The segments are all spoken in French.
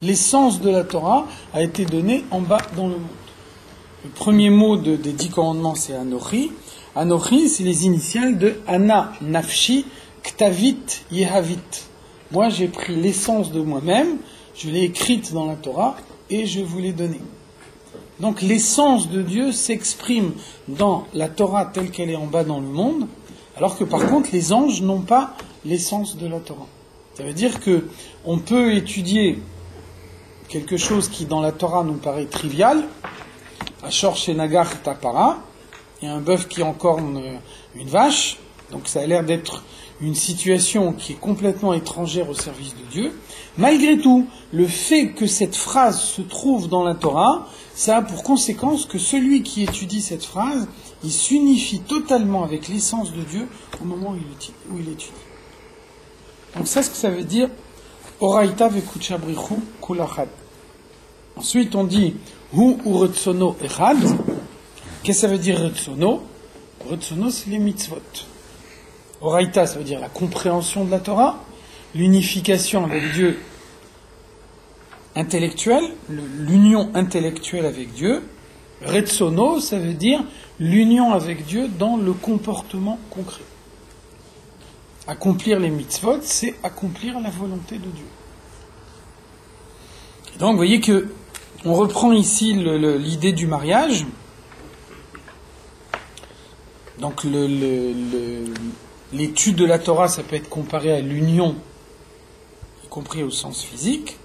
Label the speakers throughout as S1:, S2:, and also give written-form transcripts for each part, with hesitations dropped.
S1: L'essence de la Torah a été donnée en bas dans le monde. Le premier mot des 10 commandements, c'est Anochi. Anochi, c'est les initiales de Ana, Nafshi, Ktavit, Yehavit. Moi, j'ai pris l'essence de moi-même, je l'ai écrite dans la Torah et je vous l'ai donnée. Donc l'essence de Dieu s'exprime dans la Torah telle qu'elle est en bas dans le monde, alors que par contre les anges n'ont pas l'essence de la Torah. Ça veut dire que on peut étudier quelque chose qui dans la Torah nous paraît trivial, Ashor Shenagar Tapara, il y a un bœuf qui encorne une vache, donc ça a l'air d'être une situation qui est complètement étrangère au service de Dieu. Malgré tout, le fait que cette phrase se trouve dans la Torah, ça a pour conséquence que celui qui étudie cette phrase, il s'unifie totalement avec l'essence de Dieu au moment où il étudie. Donc c'est ce que ça veut dire Oraita vekuchabrichu kulachad. Ensuite on dit Hu uretsono echad. Qu'est-ce que ça veut dire retsono? Retsono, c'est les mitzvot. Oraita, ça veut dire la compréhension de la Torah, l'unification avec Dieu intellectuelle, l'union intellectuelle avec Dieu. Retsono, ça veut dire l'union avec Dieu dans le comportement concret. Accomplir les mitzvot, c'est accomplir la volonté de Dieu. Et donc, vous voyez que on reprend ici l'idée du mariage. Donc, l'étude de la Torah, ça peut être comparé à l'union, y compris au sens physique.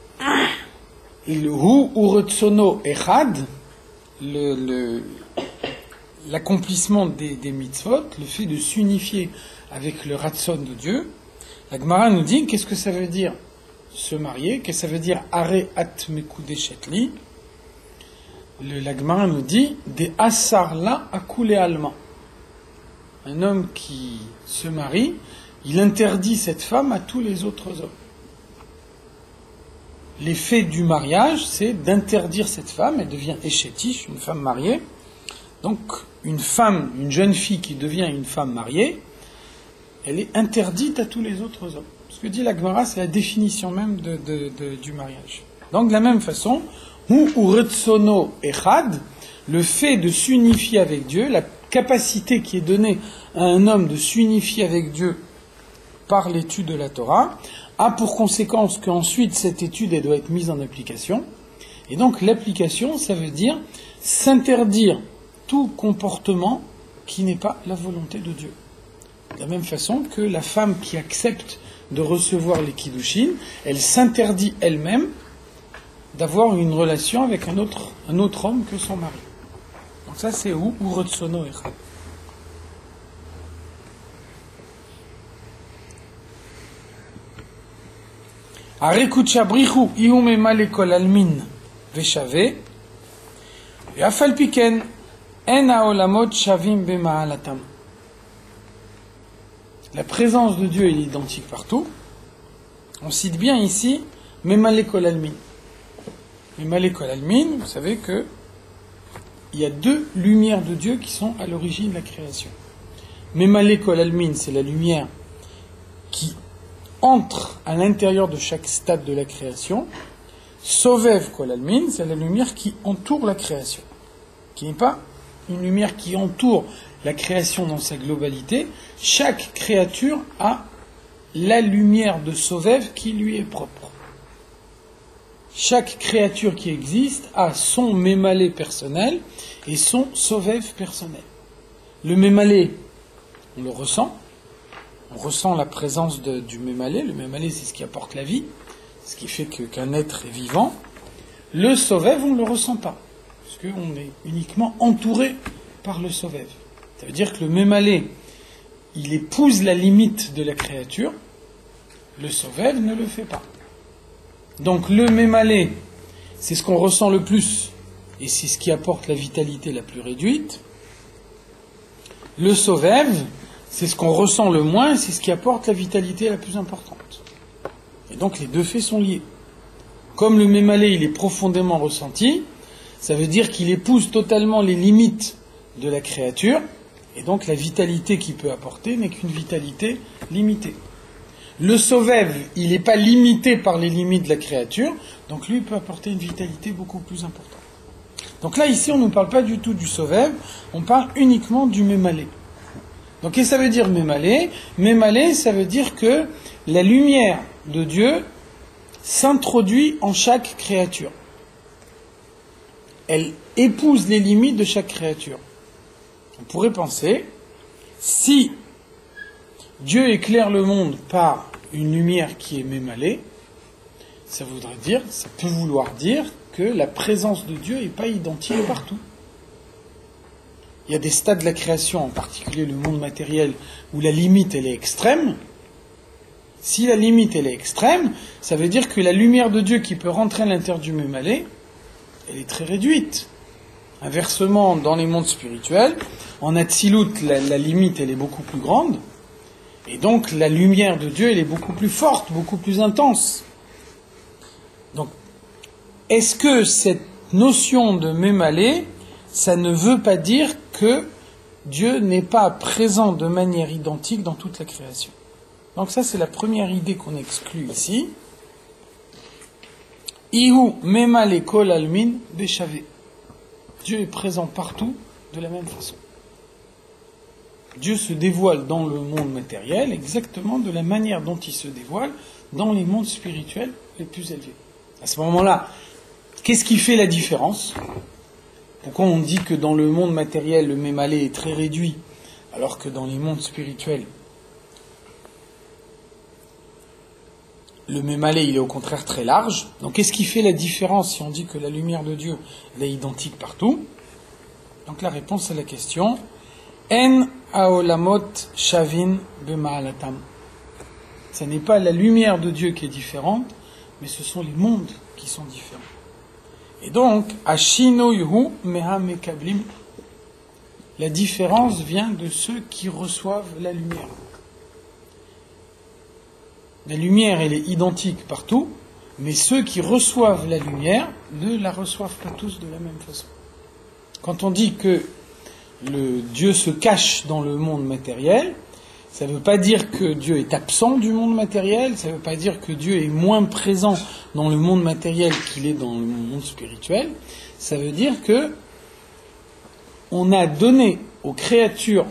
S1: Et le hu uretsono echad, l'accomplissement des mitzvot, le fait de s'unifier avec le ratson de Dieu. La Gemara nous dit, qu'est-ce que ça veut dire se marier? Qu'est-ce que ça veut dire are at mekudeshetli? La Gemara nous dit, des asar la akule alma. Un homme qui se marie, il interdit cette femme à tous les autres hommes. L'effet du mariage, c'est d'interdire cette femme, elle devient échétiche, une femme mariée. Donc, une jeune fille qui devient une femme mariée, elle est interdite à tous les autres hommes. Ce que dit la Gemara, c'est la définition même du mariage. Donc, de la même façon, hu uretsono echad, le fait de s'unifier avec Dieu, la capacité qui est donnée à un homme de s'unifier avec Dieu par l'étude de la Torah, a pour conséquence qu'ensuite cette étude elle doit être mise en application. Et donc l'application, ça veut dire s'interdire tout comportement qui n'est pas la volonté de Dieu. De la même façon que la femme qui accepte de recevoir les kiddushin, elle s'interdit elle-même d'avoir une relation avec un autre homme que son mari. Donc ça c'est où Uretsono Echad. Arekucha brichu iume malekol almin veshave ve'afal piken en haolamot shavim bema'alatam. La présence de Dieu est identique partout. On cite bien ici Memalekol almin. Memalekol almin, vous savez que il y a 2 lumières de Dieu qui sont à l'origine de la création. Memalekol almin, c'est la lumière qui entre à l'intérieur de chaque stade de la création. Sovev kol almin, c'est la lumière qui entoure la création, qui n'est pas une lumière qui entoure la création dans sa globalité. Chaque créature a la lumière de Sovev qui lui est propre. Chaque créature qui existe a son mémalé personnel et son Sovev personnel. Le mémalé, on le ressent. On ressent la présence du mémalé. Le mémalé, c'est ce qui apporte la vie, ce qui fait qu'un être est vivant. Le Sovev, on ne le ressent pas, parce qu'on est uniquement entouré par le Sovev. Ça veut dire que le mémalé, il épouse la limite de la créature. Le Sovev ne le fait pas. Donc le mémalé, c'est ce qu'on ressent le plus, et c'est ce qui apporte la vitalité la plus réduite. Le Sovev, c'est ce qu'on ressent le moins, et c'est ce qui apporte la vitalité la plus importante. Et donc les 2 faits sont liés. Comme le mémalé, il est profondément ressenti, ça veut dire qu'il épouse totalement les limites de la créature, et donc la vitalité qu'il peut apporter n'est qu'une vitalité limitée. Le Sovev, il n'est pas limité par les limites de la créature, donc lui, il peut apporter une vitalité beaucoup plus importante. Donc là, ici, on ne parle pas du tout du Sovev, on parle uniquement du Mémalé. Donc, qu'est-ce que ça veut dire Mémalé? Mémalé, ça veut dire que la lumière de Dieu s'introduit en chaque créature. Elle épouse les limites de chaque créature. On pourrait penser, si Dieu éclaire le monde par une lumière qui est mémalée, ça peut vouloir dire que la présence de Dieu n'est pas identique partout. Il y a des stades de la création, en particulier le monde matériel, où la limite elle est extrême. Si la limite elle est extrême, ça veut dire que la lumière de Dieu qui peut rentrer à l'intérieur du mémalé, elle est très réduite. Inversement, dans les mondes spirituels, en Atsilut, la limite elle est beaucoup plus grande, et donc la lumière de Dieu elle est beaucoup plus forte, beaucoup plus intense. Donc, est-ce que cette notion de mémalé, ça ne veut pas dire que Dieu n'est pas présent de manière identique dans toute la création? Donc ça, c'est la première idée qu'on exclut ici. Ihu mémalé kol almin béchavé. Dieu est présent partout de la même façon. Dieu se dévoile dans le monde matériel exactement de la manière dont il se dévoile dans les mondes spirituels les plus élevés. À ce moment-là, qu'est-ce qui fait la différence? Pourquoi on dit que dans le monde matériel, le mémalé est très réduit, alors que dans les mondes spirituels, le mémalé, il est au contraire très large. Donc qu'est-ce qui fait la différence si on dit que la lumière de Dieu est identique partout? Donc la réponse à la question, En aolamot shavin b'ma'alatam. Ce n'est pas la lumière de Dieu qui est différente, mais ce sont les mondes qui sont différents. Et donc, ashinoyhu meha mekablim, la différence vient de ceux qui reçoivent la lumière. La lumière, elle est identique partout, mais ceux qui reçoivent la lumière ne la reçoivent pas tous de la même façon. Quand on dit que le Dieu se cache dans le monde matériel, ça ne veut pas dire que Dieu est absent du monde matériel, ça ne veut pas dire que Dieu est moins présent dans le monde matériel qu'il est dans le monde spirituel. Ça veut dire que on a donné aux créatures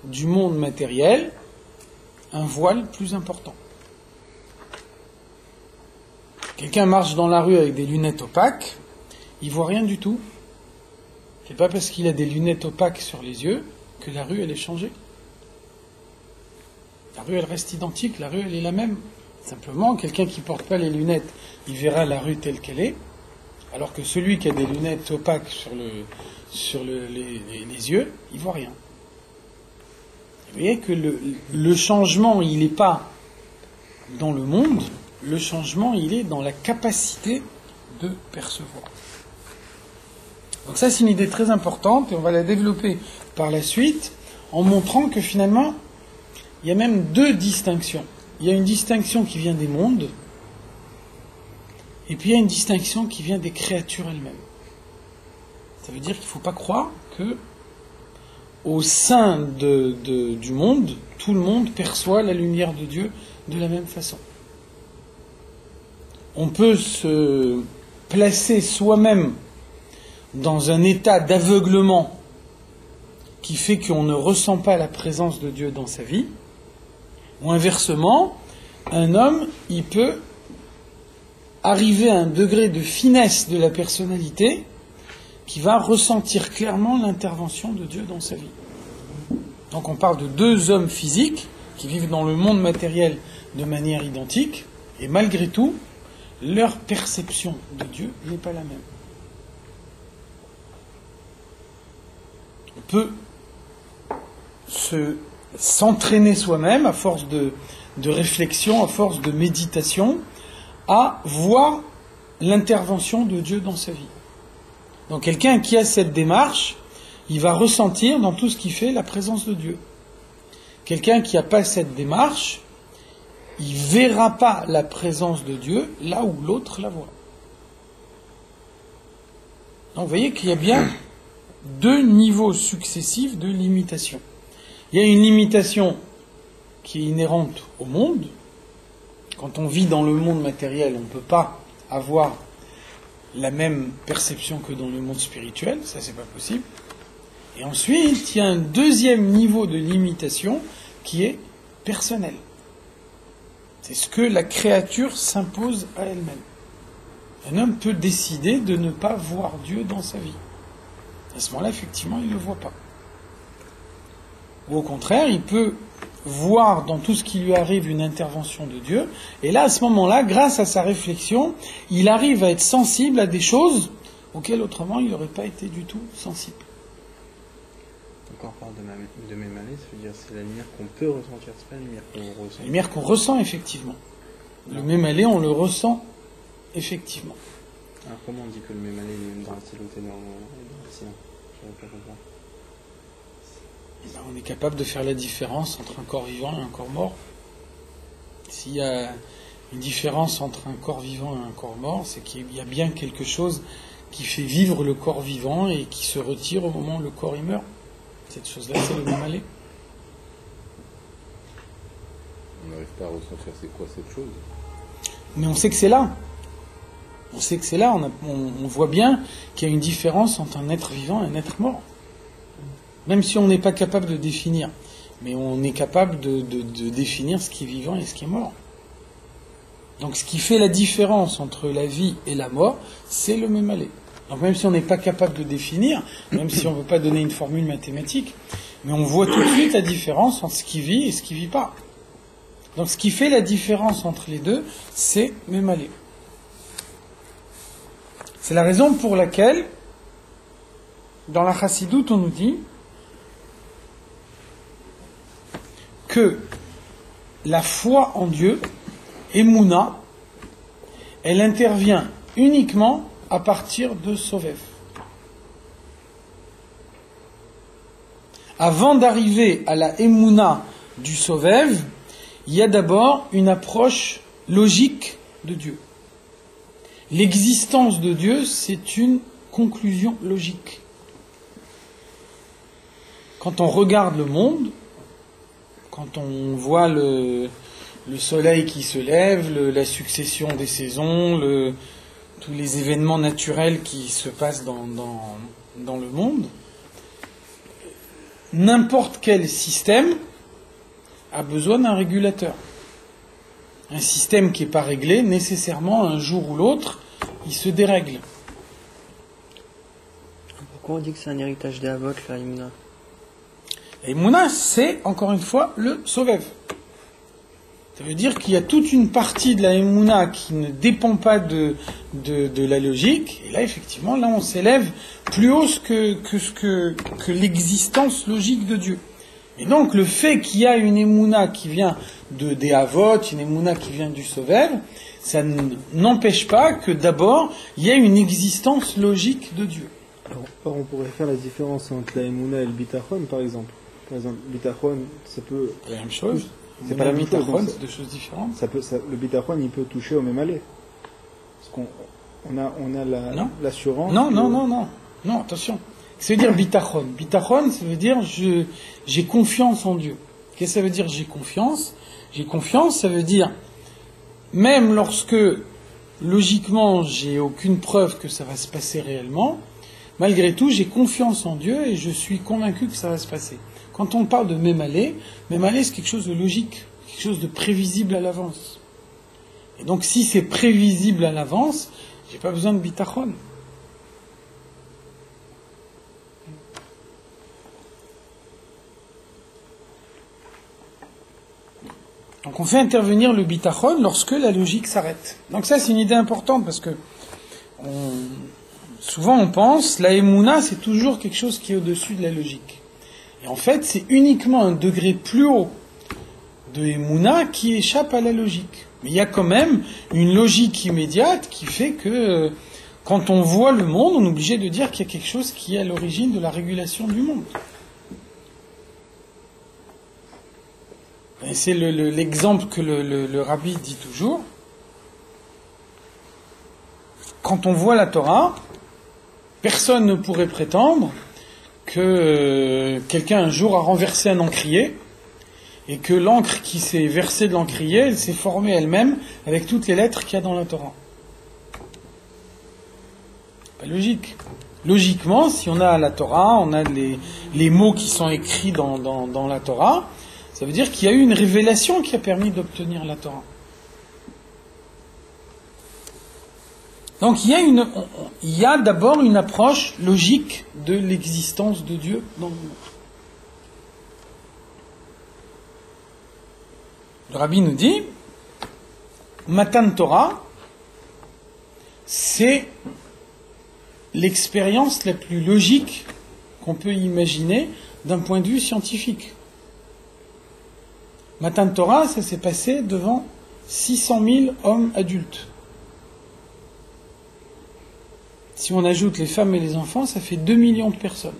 S1: du monde matériel un voile plus important. Quelqu'un marche dans la rue avec des lunettes opaques, il voit rien du tout. C'est pas parce qu'il a des lunettes opaques sur les yeux que la rue elle est changée. La rue, elle reste identique, la rue, elle est la même. Simplement, quelqu'un qui ne porte pas les lunettes, il verra la rue telle qu'elle est, alors que celui qui a des lunettes opaques sur les yeux, il ne voit rien. Vous voyez que le changement, il n'est pas dans le monde, le changement, il est dans la capacité de percevoir. Donc ça, c'est une idée très importante, et on va la développer par la suite, en montrant que finalement, il y a même deux distinctions. Il y a une distinction qui vient des mondes, et puis il y a une distinction qui vient des créatures elles-mêmes. Ça veut dire qu'il ne faut pas croire que, au sein du monde, tout le monde perçoit la lumière de Dieu de la même façon. On peut se placer soi-même dans un état d'aveuglement qui fait qu'on ne ressent pas la présence de Dieu dans sa vie. Ou inversement, un homme, il peut arriver à un degré de finesse de la personnalité qui va ressentir clairement l'intervention de Dieu dans sa vie. Donc on parle de deux hommes physiques qui vivent dans le monde matériel de manière identique, et malgré tout, leur perception de Dieu n'est pas la même. On peut s'entraîner soi-même à force de réflexion, à force de méditation, à voir l'intervention de Dieu dans sa vie. Donc quelqu'un qui a cette démarche, il va ressentir dans tout ce qu'il fait la présence de Dieu. Quelqu'un qui n'a pas cette démarche, il ne verra pas la présence de Dieu là où l'autre la voit. Donc vous voyez qu'il y a bien deux niveaux successifs de limitation. Il y a une limitation qui est inhérente au monde, Quand on vit dans le monde matériel, on ne peut pas avoir la même perception que dans le monde spirituel, ça c'est pas possible. Et ensuite, il y a un deuxième niveau de limitation qui est personnel. C'est ce que la créature s'impose à elle-même. Un homme peut décider de ne pas voir Dieu dans sa vie. À ce moment-là, effectivement, il ne le voit pas. Ou au contraire, il peut voir dans tout ce qui lui arrive une intervention de Dieu, et là, à ce moment-là, grâce à sa réflexion, il arrive à être sensible à des choses auxquelles autrement il n'aurait pas été du tout sensible.
S2: Quand on parle de mémalé, ça veut dire c'est la lumière qu'on peut ressentir, c'est pas la lumière qu'on ressent.
S1: La lumière qu'on ressent, effectivement. Le mémalé, on le ressent, effectivement.
S2: Alors comment on dit que le mémalé est dans la silhouette et dans le silence? Je n'arrive pas à comprendre.
S1: On est capable de faire la différence entre un corps vivant et un corps mort. S'il y a une différence entre un corps vivant et un corps mort, c'est qu'il y a bien quelque chose qui fait vivre le corps vivant et qui se retire au moment où le corps y meurt. Cette chose-là, c'est le mémalé.
S3: On n'arrive pas à ressentir c'est quoi cette chose.
S1: Mais on sait que c'est là. On sait que c'est là. On voit bien qu'il y a une différence entre un être vivant et un être mort. Même si on n'est pas capable de définir. Mais on est capable de définir ce qui est vivant et ce qui est mort. Donc ce qui fait la différence entre la vie et la mort, c'est le mémalé. Donc même si on n'est pas capable de définir, même si on ne veut pas donner une formule mathématique, mais on voit tout de suite la différence entre ce qui vit et ce qui ne vit pas. Donc ce qui fait la différence entre les deux, c'est mémalé. C'est la raison pour laquelle, dans la Chassidoute, on nous dit que la foi en Dieu, Emouna, elle intervient uniquement à partir de Sovev. Avant d'arriver à la Emouna du Sovev, il y a d'abord une approche logique de Dieu. L'existence de Dieu, c'est une conclusion logique. Quand on regarde le monde, quand on voit le soleil qui se lève, la succession des saisons, tous les événements naturels qui se passent dans le monde, n'importe quel système a besoin d'un régulateur. Un système qui n'est pas réglé, nécessairement, un jour ou l'autre, il se dérègle.
S4: Pourquoi on dit que c'est un héritage des Havot, la Emouna?
S1: La Emouna, c'est, encore une fois, le Sovev. Ça veut dire qu'il y a toute une partie de la Emouna qui ne dépend pas de la logique, et là, effectivement, là, on s'élève plus haut que l'existence logique de Dieu. Et donc, le fait qu'il y a une Emouna qui vient des Havot, une Emouna qui vient du Sovev, ça n'empêche pas que d'abord, il y ait une existence logique de Dieu.
S5: Alors, on pourrait faire la différence entre la Emouna et le Bitachon, par exemple. Par exemple, le Bitachon, ça peut...
S1: C'est la même chose.
S5: C'est pas la même chose.
S1: C'est deux choses différentes.
S5: Le Bitachon, il peut toucher au même aller. Parce qu'on a l'assurance...
S1: Non, attention. Ça veut dire Bitachon. Bitachon, ça veut dire j'ai confiance en Dieu. Qu'est-ce que ça veut dire j'ai confiance? J'ai confiance, ça veut dire même lorsque logiquement j'ai aucune preuve que ça va se passer réellement, malgré tout j'ai confiance en Dieu et je suis convaincu que ça va se passer. Quand on parle de mémalé c'est quelque chose de logique, quelque chose de prévisible à l'avance. Et donc si c'est prévisible à l'avance, j'ai pas besoin de bitachon. Donc on fait intervenir le bitachon lorsque la logique s'arrête. Donc ça c'est une idée importante parce que souvent on pense la Emouna c'est toujours quelque chose qui est au-dessus de la logique. Et en fait c'est uniquement un degré plus haut de Emouna qui échappe à la logique. Mais il y a quand même une logique immédiate qui fait que quand on voit le monde, on est obligé de dire qu'il y a quelque chose qui est à l'origine de la régulation du monde. Et c'est l'exemple que le rabbi dit toujours. Quand on voit la Torah, personne ne pourrait prétendre que quelqu'un un jour a renversé un encrier et que l'encre qui s'est versée de l'encrier, elle s'est formée elle-même avec toutes les lettres qu'il y a dans la Torah. Pas logique. Logiquement, si on a la Torah, on a les mots qui sont écrits dans la Torah, ça veut dire qu'il y a eu une révélation qui a permis d'obtenir la Torah. Donc il y a d'abord une approche logique de l'existence de Dieu dans le monde. Le Rabbi nous dit, Matan Torah, c'est l'expérience la plus logique qu'on peut imaginer d'un point de vue scientifique. Matan Torah, ça s'est passé devant 600 000 hommes adultes. Si on ajoute les femmes et les enfants, ça fait 2 millions de personnes.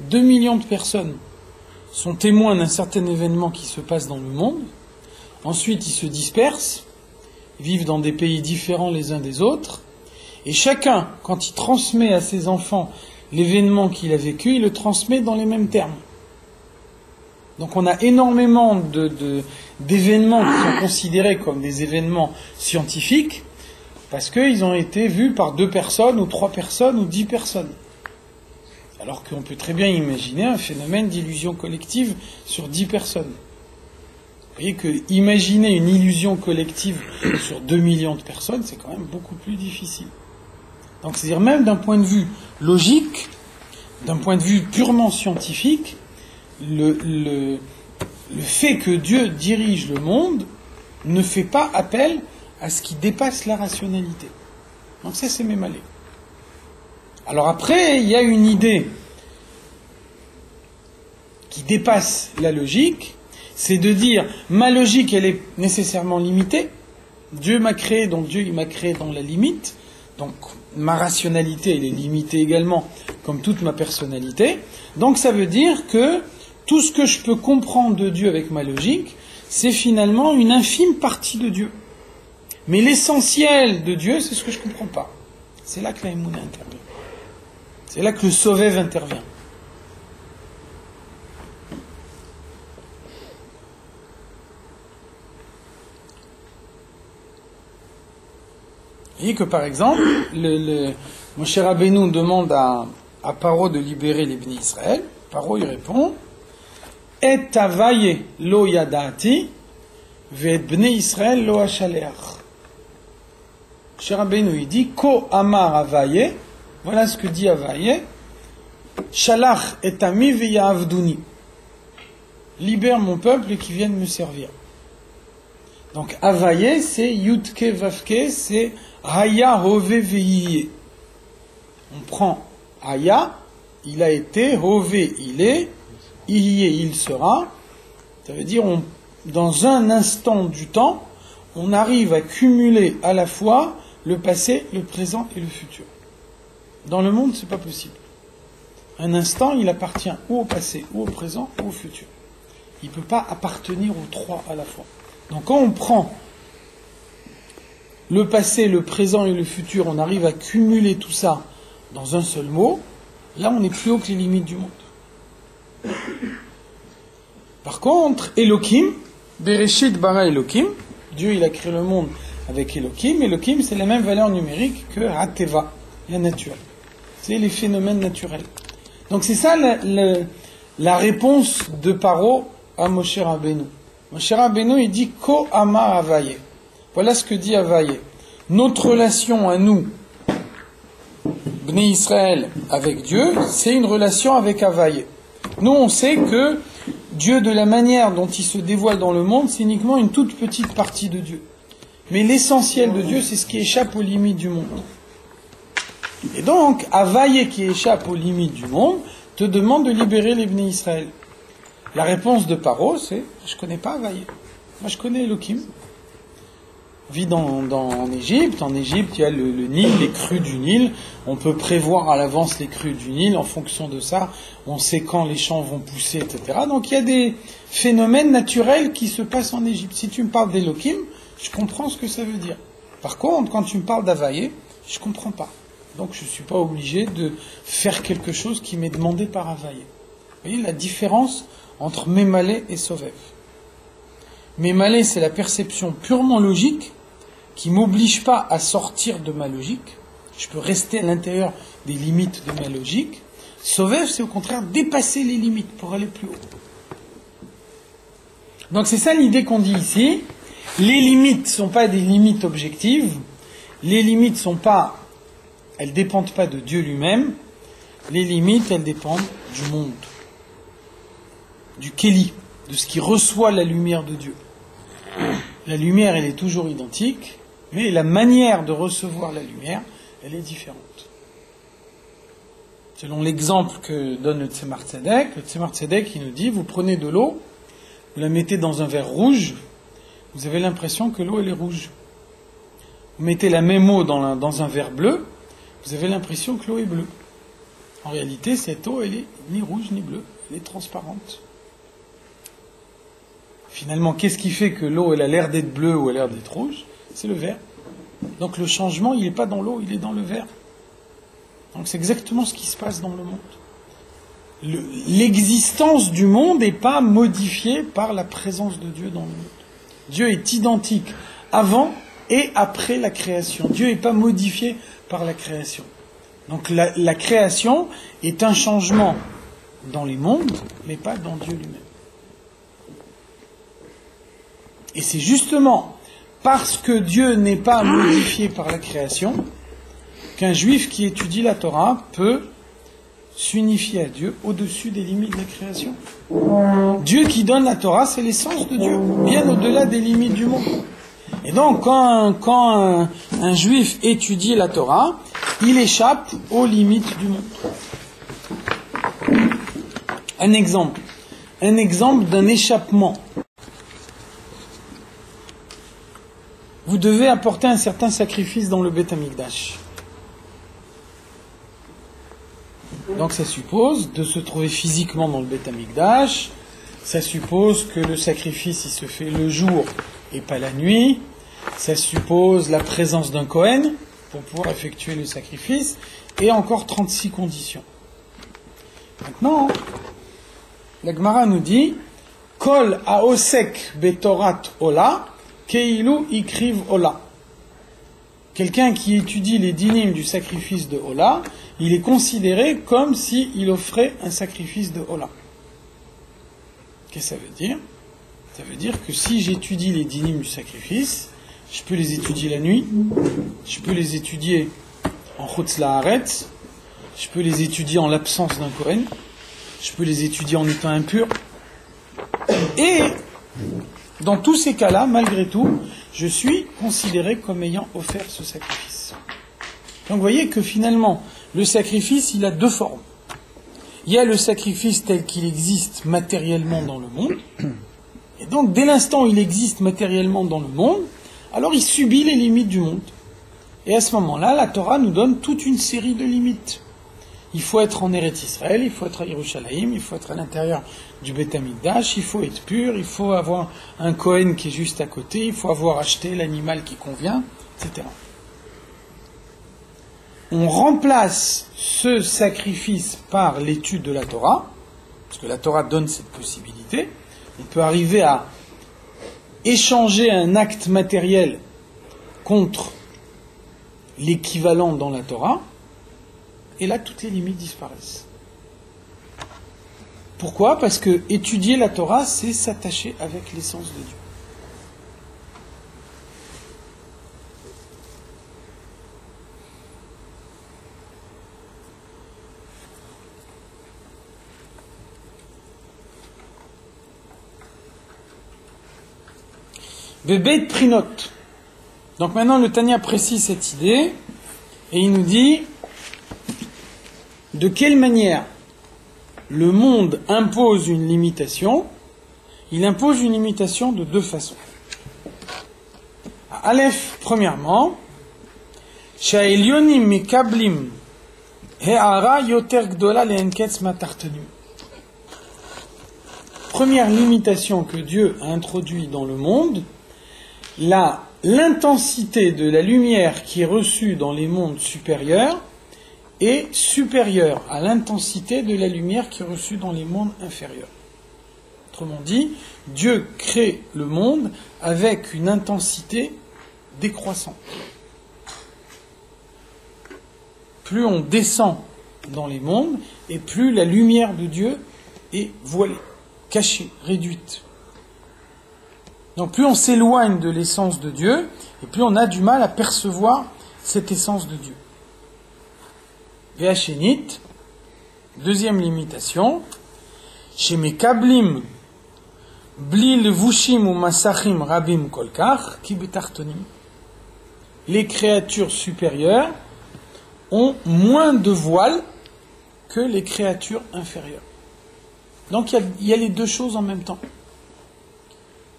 S1: 2 millions de personnes sont témoins d'un certain événement qui se passe dans le monde. Ensuite, ils se dispersent, vivent dans des pays différents les uns des autres. Et chacun, quand il transmet à ses enfants l'événement qu'il a vécu, il le transmet dans les mêmes termes. Donc on a énormément d'événements qui sont considérés comme des événements scientifiques, parce qu'ils ont été vus par 2 personnes, ou 3 personnes, ou 10 personnes. Alors qu'on peut très bien imaginer un phénomène d'illusion collective sur 10 personnes. Vous voyez que imaginer une illusion collective sur 2 millions de personnes, c'est quand même beaucoup plus difficile. Donc c'est-à-dire même d'un point de vue logique, d'un point de vue purement scientifique, le fait que Dieu dirige le monde ne fait pas appel à ce qui dépasse la rationalité. Donc ça, c'est Mémalé. Alors après, il y a une idée qui dépasse la logique, c'est de dire, ma logique, elle est nécessairement limitée. Dieu m'a créé, donc Dieu, il m'a créé dans la limite. Donc ma rationalité, elle est limitée également, comme toute ma personnalité. Donc ça veut dire que tout ce que je peux comprendre de Dieu avec ma logique, c'est finalement une infime partie de Dieu. Mais l'essentiel de Dieu, c'est ce que je ne comprends pas. C'est là que la Emouna intervient. C'est là que le Sovev intervient. Vous voyez que par exemple, Moshe Rabbeinu demande à Paro de libérer les Bnei Israël. Paro il répond, Et avaye lo yadati, ve Bnei Israël lo ashaleach. Moshe Rabbeinu il dit, Ko amar avaye, voilà ce que dit avaye, Shalach et ami ve ya'avduni. Libère mon peuple qui vienne me servir. Donc avaye, c'est yutke vavke, c'est haya hove veiye. On prend haya, il a été, hove il est, iye il sera. Ça veut dire dans un instant du temps, on arrive à cumuler à la fois le passé, le présent et le futur. Dans le monde, c'est pas possible. Un instant, il appartient ou au passé, ou au présent, ou au futur. Il ne peut pas appartenir aux 3 à la fois. Donc quand on prend le passé, le présent et le futur, on arrive à cumuler tout ça dans un seul mot, là on est plus haut que les limites du monde. Par contre, Elohim, Bereshit bara Elohim, Dieu il a créé le monde avec Elohim. Elohim c'est la même valeur numérique que Hateva, la nature. C'est les phénomènes naturels. Donc c'est ça la réponse de Paro à Moshe Rabbeinu. Moshe Rabbeinu il dit Ko ama avaye. Voilà ce que dit Avaye. Notre relation à nous, Bnei Israël, avec Dieu, c'est une relation avec Avaye. Nous, on sait que Dieu, de la manière dont il se dévoile dans le monde, c'est uniquement une toute petite partie de Dieu. Mais l'essentiel de Dieu, c'est ce qui échappe aux limites du monde. Et donc, Avaye qui échappe aux limites du monde, te demande de libérer les Bnei Israël. La réponse de Paro, c'est « Je ne connais pas Avaye. Moi, je connais Elohim. » Vit en Égypte. En Égypte, il y a le Nil, les crues du Nil. On peut prévoir à l'avance les crues du Nil. En fonction de ça, on sait quand les champs vont pousser, etc. Donc, il y a des phénomènes naturels qui se passent en Égypte. Si tu me parles d'Elohim, je comprends ce que ça veut dire. Par contre, quand tu me parles d'Avaye, je ne comprends pas. Donc, je ne suis pas obligé de faire quelque chose qui m'est demandé par Avaye. Vous voyez la différence entre Mémalé et Sovev. Mémalé, c'est la perception purement logique qui ne m'oblige pas à sortir de ma logique. Je peux rester à l'intérieur des limites de ma logique. Sovev, c'est au contraire dépasser les limites pour aller plus haut. Donc c'est ça l'idée qu'on dit ici. Les limites ne sont pas des limites objectives. Les limites elles ne dépendent pas de Dieu lui-même. Les limites, elles dépendent du monde, du Kéli, de ce qui reçoit la lumière de Dieu. La lumière, elle est toujours identique, mais la manière de recevoir la lumière, elle est différente. Selon l'exemple que donne le Tzemar Tzedek, il nous dit, vous prenez de l'eau, vous la mettez dans un verre rouge, vous avez l'impression que l'eau, elle est rouge. Vous mettez la même eau dans un verre bleu, vous avez l'impression que l'eau est bleue. En réalité, cette eau, elle est ni rouge ni bleue, elle est transparente. Finalement, qu'est-ce qui fait que l'eau, elle a l'air d'être bleue ou elle a l'air d'être rouge? C'est le verre. Donc le changement, il n'est pas dans l'eau, il est dans le verre. Donc c'est exactement ce qui se passe dans le monde. L'existence du monde n'est pas modifiée par la présence de Dieu dans le monde. Dieu est identique avant et après la création. Dieu n'est pas modifié par la création. Donc la création est un changement dans les mondes, mais pas dans Dieu lui-même. Et c'est justement parce que Dieu n'est pas modifié par la création qu'un juif qui étudie la Torah peut s'unifier à Dieu au-dessus des limites de la création. Dieu qui donne la Torah, c'est l'essence de Dieu, bien au-delà des limites du monde. Et donc, quand un juif étudie la Torah, il échappe aux limites du monde. Un exemple d'un échappement. Vous devez apporter un certain sacrifice dans le Beth Amikdash. Donc ça suppose de se trouver physiquement dans le Beth Amikdash, ça suppose que le sacrifice il se fait le jour et pas la nuit, ça suppose la présence d'un Kohen pour pouvoir effectuer le sacrifice, et encore 36 conditions. Maintenant, la Gemara nous dit Kol haosek betorat ola keilu ikriv ola. Quelqu'un qui étudie les dynimes du sacrifice de Ola, il est considéré comme s'il offrait un sacrifice de Ola. Qu'est-ce que ça veut dire? Ça veut dire que si j'étudie les dynimes du sacrifice, je peux les étudier la nuit, je peux les étudier en Chutz La'aretz, je peux les étudier en l'absence d'un Kohen, je peux les étudier en étant impur. Et dans tous ces cas-là, malgré tout, je suis considéré comme ayant offert ce sacrifice. Donc vous voyez que finalement, le sacrifice, il a deux formes. Il y a le sacrifice tel qu'il existe matériellement dans le monde, et donc dès l'instant où il existe matériellement dans le monde, alors il subit les limites du monde. Et à ce moment-là, la Torah nous donne toute une série de limites. Il faut être en Eretz Israël, il faut être à Yerushalayim, il faut être à l'intérieur du Beth Amikdash, il faut être pur, il faut avoir un Kohen qui est juste à côté, il faut avoir acheté l'animal qui convient, etc. On remplace ce sacrifice par l'étude de la Torah, parce que la Torah donne cette possibilité. On peut arriver à échanger un acte matériel contre l'équivalent dans la Torah, et là, toutes les limites disparaissent. Pourquoi? Parce que étudier la Torah, c'est s'attacher avec l'essence de Dieu. Bébé Prinot. Donc maintenant, le Tanya précise cette idée, et il nous dit de quelle manière le monde impose une limitation. Il impose une limitation de deux façons. Aleph, premièrement, Sha'elyonim mikablim he'ara yoter gdola le'enketz matartanim. Première limitation que Dieu a introduite dans le monde, l'intensité de la lumière qui est reçue dans les mondes supérieurs est supérieure à l'intensité de la lumière qui est reçue dans les mondes inférieurs. Autrement dit, Dieu crée le monde avec une intensité décroissante. Plus on descend dans les mondes, et plus la lumière de Dieu est voilée, cachée, réduite. Donc plus on s'éloigne de l'essence de Dieu, et plus on a du mal à percevoir cette essence de Dieu. Véachénit, deuxième limitation, chez mes kablim, bli levushim ou masachim rabim kolkar, ki betartonim. Les créatures supérieures ont moins de voiles que les créatures inférieures. Donc il y a les deux choses en même temps.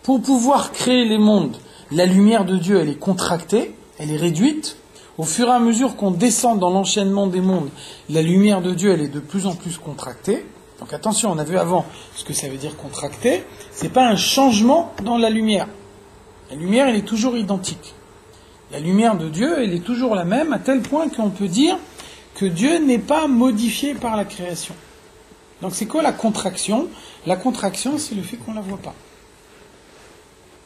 S1: Pour pouvoir créer les mondes, la lumière de Dieu, elle est contractée, elle est réduite. Au fur et à mesure qu'on descend dans l'enchaînement des mondes, la lumière de Dieu, elle est de plus en plus contractée. Donc attention, on a vu avant ce que ça veut dire contracté. C'est pas un changement dans la lumière. La lumière, elle est toujours identique. La lumière de Dieu, elle est toujours la même, à tel point qu'on peut dire que Dieu n'est pas modifié par la création. Donc c'est quoi la contraction ? La contraction, c'est le fait qu'on ne la voit pas.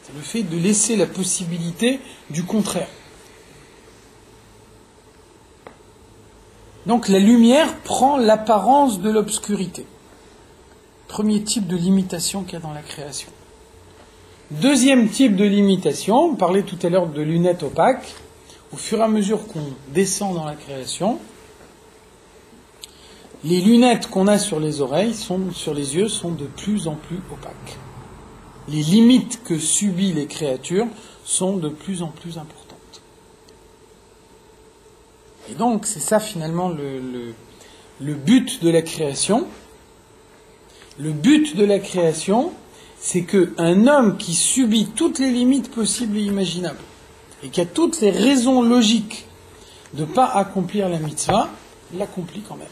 S1: C'est le fait de laisser la possibilité du contraire. Donc la lumière prend l'apparence de l'obscurité. Premier type de limitation qu'il y a dans la création. Deuxième type de limitation, on parlait tout à l'heure de lunettes opaques. Au fur et à mesure qu'on descend dans la création, les lunettes qu'on a sur les oreilles, sur les yeux, sont de plus en plus opaques. Les limites que subissent les créatures sont de plus en plus importantes. Et donc, c'est ça finalement le but de la création. Le but de la création, c'est qu'un homme qui subit toutes les limites possibles et imaginables, et qui a toutes les raisons logiques de ne pas accomplir la mitzvah, l'accomplit quand même.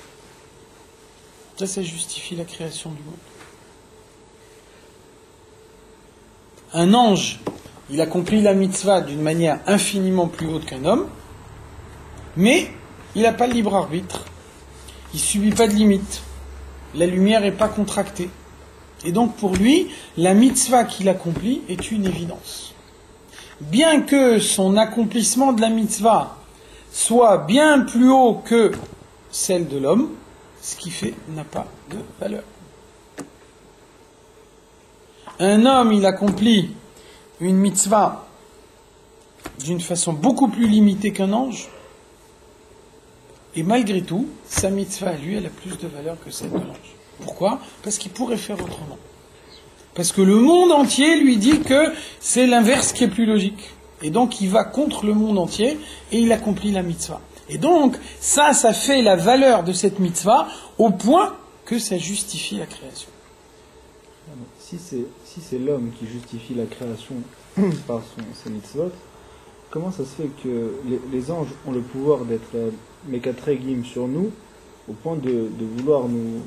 S1: Ça justifie la création du monde. Un ange, il accomplit la mitzvah d'une manière infiniment plus haute qu'un homme, mais il n'a pas le libre arbitre. Il ne subit pas de limites. La lumière n'est pas contractée. Et donc pour lui, la mitzvah qu'il accomplit est une évidence. Bien que son accomplissement de la mitzvah soit bien plus haut que celle de l'homme, ce qui fait n'a pas de valeur. Un homme, il accomplit une mitzvah d'une façon beaucoup plus limitée qu'un ange, et malgré tout, sa mitzvah, lui, elle a plus de valeur que celle de l'ange. Pourquoi ? Parce qu'il pourrait faire autrement. Parce que le monde entier lui dit que c'est l'inverse qui est plus logique. Et donc, il va contre le monde entier et il accomplit la mitzvah. Et donc, ça fait la valeur de cette mitzvah au point que ça justifie la création.
S5: Si c'est l'homme qui justifie la création par ses mitzvot, comment ça se fait que les anges ont le pouvoir d'être mékatregim sur nous au point de vouloir nous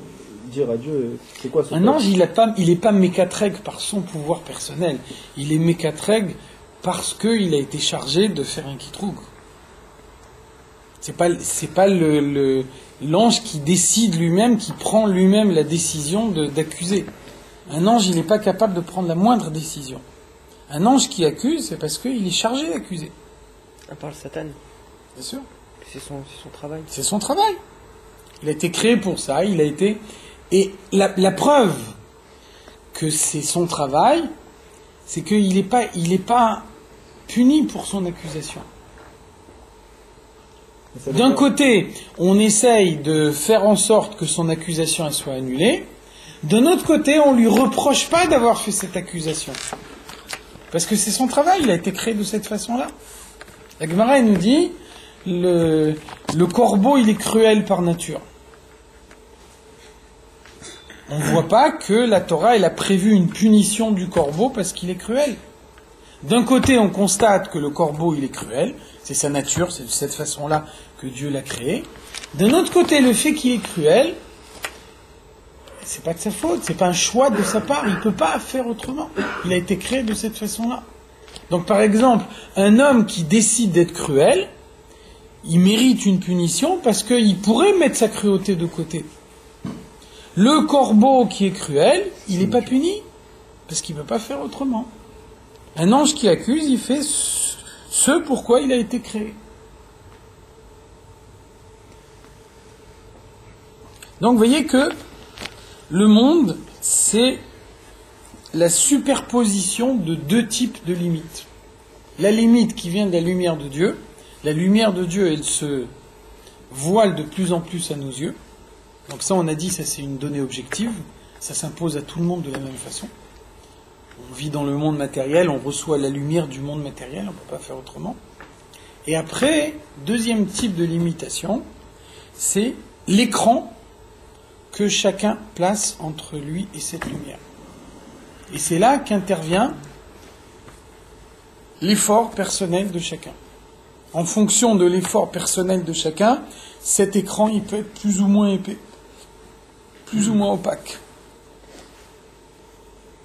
S5: dire à Dieu c'est quoi ce
S1: Un ange, il n'est pas mékatreg par son pouvoir personnel. Il est mékatreg parce qu'il a été chargé de faire un kitroug. C'est pas l'ange qui décide lui-même, qui prend lui-même la décision d'accuser. Un ange, il n'est pas capable de prendre la moindre décision. Un ange qui accuse, c'est parce qu'il est chargé d'accuser.
S4: À part le Satan.
S1: Bien sûr.
S4: C'est son travail.
S1: C'est son travail. Il a été créé pour ça. Et la preuve que c'est son travail, c'est qu'il n'est pas puni pour son accusation. D'un côté, on essaye de faire en sorte que son accusation elle soit annulée. D'un autre côté, on ne lui reproche pas d'avoir fait cette accusation. Parce que c'est son travail, il a été créé de cette façon-là. La Gemara, elle nous dit, le corbeau, il est cruel par nature. On ne voit pas que la Torah, elle a prévu une punition du corbeau parce qu'il est cruel. D'un côté, on constate que le corbeau, il est cruel, c'est sa nature, c'est de cette façon-là que Dieu l'a créé. D'un autre côté, le fait qu'il est cruel, c'est pas de sa faute, c'est pas un choix de sa part, il peut pas faire autrement. Il a été créé de cette façon-là. Donc par exemple, un homme qui décide d'être cruel, il mérite une punition parce qu'il pourrait mettre sa cruauté de côté. Le corbeau qui est cruel, il n'est pas puni parce qu'il ne peut pas faire autrement. Un ange qui accuse, il fait ce pourquoi il a été créé. Donc vous voyez que le monde, c'est la superposition de deux types de limites. La limite qui vient de la lumière de Dieu. La lumière de Dieu, elle se voile de plus en plus à nos yeux. Donc ça, on a dit, ça c'est une donnée objective. Ça s'impose à tout le monde de la même façon. On vit dans le monde matériel, on reçoit la lumière du monde matériel, on ne peut pas faire autrement. Et après, deuxième type de limitation, c'est l'écran que chacun place entre lui et cette lumière. Et c'est là qu'intervient l'effort personnel de chacun. En fonction de l'effort personnel de chacun, cet écran, il peut être plus ou moins épais, plus ou moins opaque.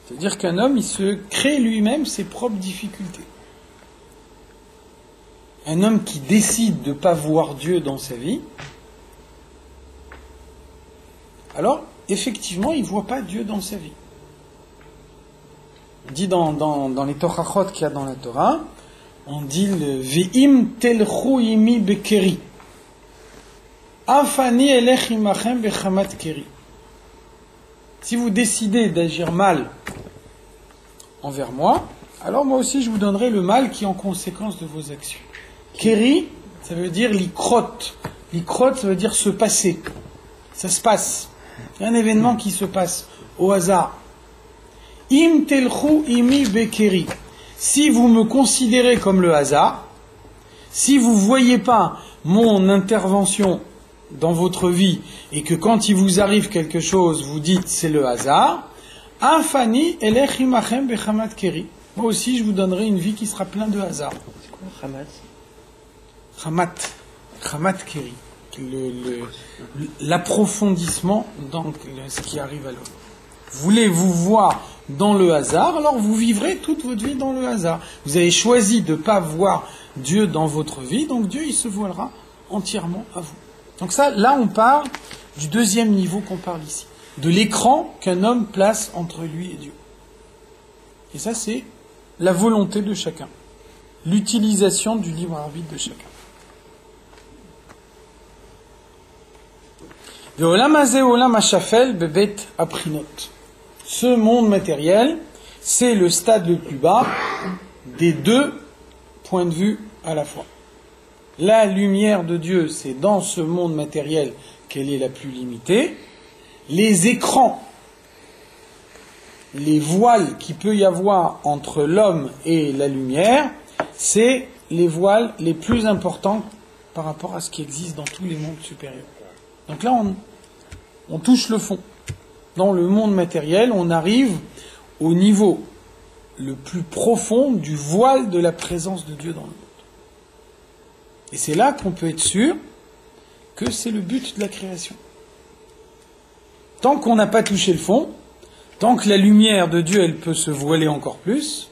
S1: C'est-à-dire qu'un homme, il se crée lui-même ses propres difficultés. Un homme qui décide de ne pas voir Dieu dans sa vie, alors, effectivement, il ne voit pas Dieu dans sa vie. On dit dans les Torachot qu'il y a dans la Torah, on dit le Ve'im telchu imi bekeri. Afani elech imachem bechamat keri. Si vous décidez d'agir mal envers moi, alors moi aussi je vous donnerai le mal qui est en conséquence de vos actions. Keri, ça veut dire l'ikrot. L'ikrot, ça veut dire se passer. Ça se passe. Il y a un événement qui se passe au hasard. Im telchu imi bekeri. Si vous me considérez comme le hasard, si vous ne voyez pas mon intervention dans votre vie et que quand il vous arrive quelque chose, vous dites c'est le hasard, Afani elech imachem bechamat keri. Moi aussi, je vous donnerai une vie qui sera pleine de hasard.
S4: C'est quoi Hamas?
S1: Chamat keri. L'approfondissement dans ce qui arrive à l'homme. Voulez-vous voir dans le hasard, alors vous vivrez toute votre vie dans le hasard. Vous avez choisi de ne pas voir Dieu dans votre vie, donc Dieu il se voilera entièrement à vous. Donc ça, là on parle du deuxième niveau qu'on parle ici, de l'écran qu'un homme place entre lui et Dieu. Et ça c'est la volonté de chacun, l'utilisation du libre arbitre de chacun. Ce monde matériel, c'est le stade le plus bas des deux points de vue à la fois. La lumière de Dieu, c'est dans ce monde matériel qu'elle est la plus limitée. Les écrans, les voiles qu'il peut y avoir entre l'homme et la lumière, c'est les voiles les plus importants par rapport à ce qui existe dans tous les mondes supérieurs. Donc là, on touche le fond. Dans le monde matériel, on arrive au niveau le plus profond du voile de la présence de Dieu dans le monde. Et c'est là qu'on peut être sûr que c'est le but de la création. Tant qu'on n'a pas touché le fond, tant que la lumière de Dieu, elle peut se voiler encore plus,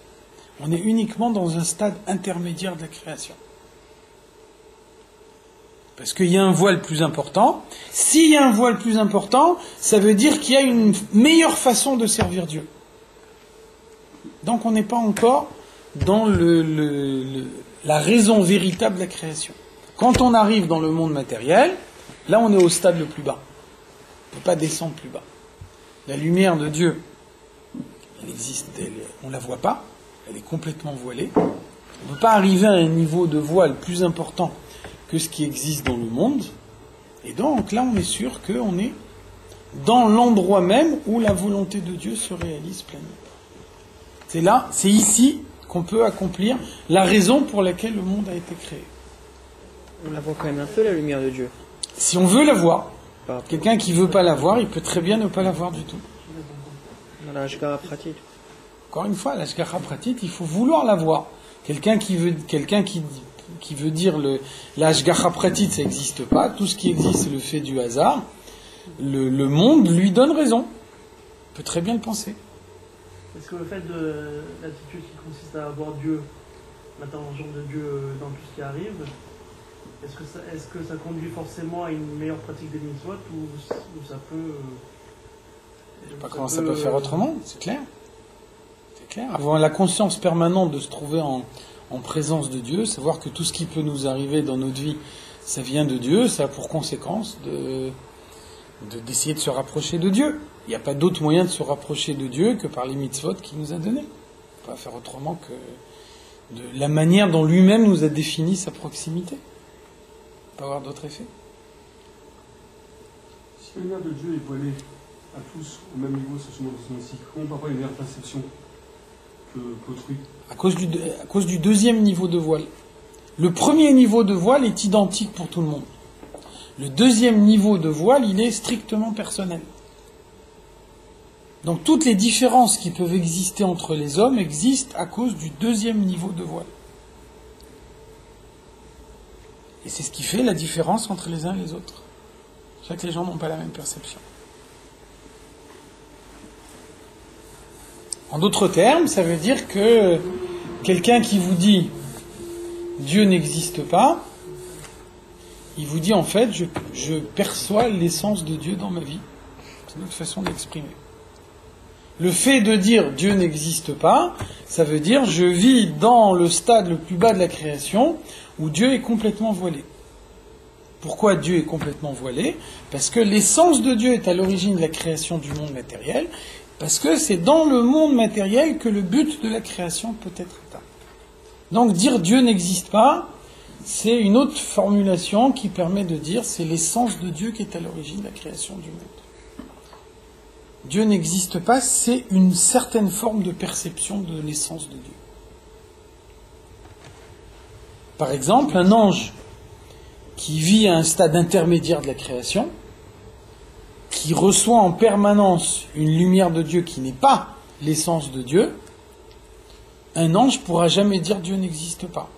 S1: on est uniquement dans un stade intermédiaire de la création. Parce qu'il y a un voile plus important. S'il y a un voile plus important, ça veut dire qu'il y a une meilleure façon de servir Dieu. Donc on n'est pas encore dans la raison véritable de la création. Quand on arrive dans le monde matériel, là on est au stade le plus bas. On ne peut pas descendre plus bas. La lumière de Dieu, elle existe, on ne la voit pas, elle est complètement voilée. On ne peut pas arriver à un niveau de voile plus important que ce qui existe dans le monde. Et donc là on est sûr qu'on est dans l'endroit même où la volonté de Dieu se réalise pleinement. C'est là, c'est ici qu'on peut accomplir la raison pour laquelle le monde a été créé.
S4: On la voit quand même un peu, la lumière de Dieu.
S1: Si on veut la voir, quelqu'un qui ne veut pas la voir, il peut très bien ne pas la voir du tout.
S4: Dans la Hashgacha Pratit.
S1: Encore une fois, la Hashgacha Pratit, il faut vouloir la voir. Quelqu'un qui veut dire la Hashgacha Pratit, ça n'existe pas. Tout ce qui existe, c'est le fait du hasard. Le monde lui donne raison. Il peut très bien le penser.
S6: Est-ce que le fait de l'attitude qui consiste à voir Dieu, l'intervention de Dieu dans tout ce qui arrive, Est-ce que ça conduit forcément à une meilleure pratique des mitzvot ou ça peut...
S1: Je sais pas comment ça peut faire autrement, c'est clair. C'est clair. Avoir la conscience permanente de se trouver en présence de Dieu, savoir que tout ce qui peut nous arriver dans notre vie, ça vient de Dieu, ça a pour conséquence d'essayer de se rapprocher de Dieu. Il n'y a pas d'autre moyen de se rapprocher de Dieu que par les mitzvot qu'il nous a donnés. On ne peut pas faire autrement que de la manière dont lui-même nous a défini sa proximité. Il peut avoir d'autres effets.
S7: Si la lumière de Dieu est voilée à tous au même niveau socionomique, comment parfois une meilleure perception qu'autrui?
S1: À cause du deuxième niveau de voile. Le premier niveau de voile est identique pour tout le monde. Le deuxième niveau de voile, il est strictement personnel. Donc toutes les différences qui peuvent exister entre les hommes existent à cause du deuxième niveau de voile. Et c'est ce qui fait la différence entre les uns et les autres. C'est vrai que les gens n'ont pas la même perception. En d'autres termes, ça veut dire que quelqu'un qui vous dit Dieu n'existe pas, il vous dit en fait je perçois l'essence de Dieu dans ma vie. C'est notre façon d'exprimer. Le fait de dire Dieu n'existe pas, ça veut dire je vis dans le stade le plus bas de la création où Dieu est complètement voilé. Pourquoi Dieu est complètement voilé? Parce que l'essence de Dieu est à l'origine de la création du monde matériel, parce que c'est dans le monde matériel que le but de la création peut être atteint. Donc dire Dieu n'existe pas, c'est une autre formulation qui permet de dire c'est l'essence de Dieu qui est à l'origine de la création du monde. Dieu n'existe pas, c'est une certaine forme de perception de l'essence de Dieu. Par exemple, un ange qui vit à un stade intermédiaire de la création, qui reçoit en permanence une lumière de Dieu qui n'est pas l'essence de Dieu, un ange ne pourra jamais dire Dieu n'existe pas.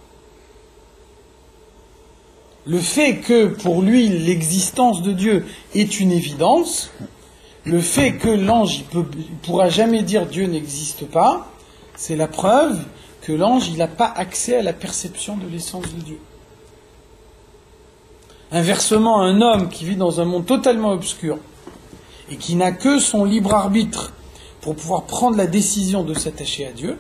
S1: Le fait que pour lui l'existence de Dieu est une évidence, le fait que l'ange ne pourra jamais dire Dieu n'existe pas, c'est la preuve que l'ange n'a pas accès à la perception de l'essence de Dieu. Inversement, un homme qui vit dans un monde totalement obscur et qui n'a que son libre arbitre pour pouvoir prendre la décision de s'attacher à Dieu,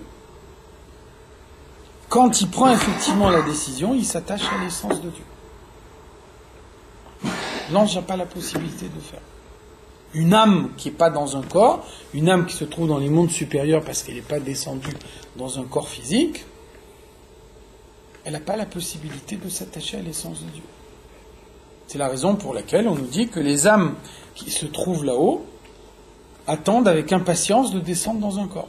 S1: quand il prend effectivement la décision, il s'attache à l'essence de Dieu. L'ange n'a pas la possibilité de faire. Une âme qui n'est pas dans un corps, une âme qui se trouve dans les mondes supérieurs parce qu'elle n'est pas descendue dans un corps physique, elle n'a pas la possibilité de s'attacher à l'essence de Dieu. C'est la raison pour laquelle on nous dit que les âmes qui se trouvent là-haut attendent avec impatience de descendre dans un corps.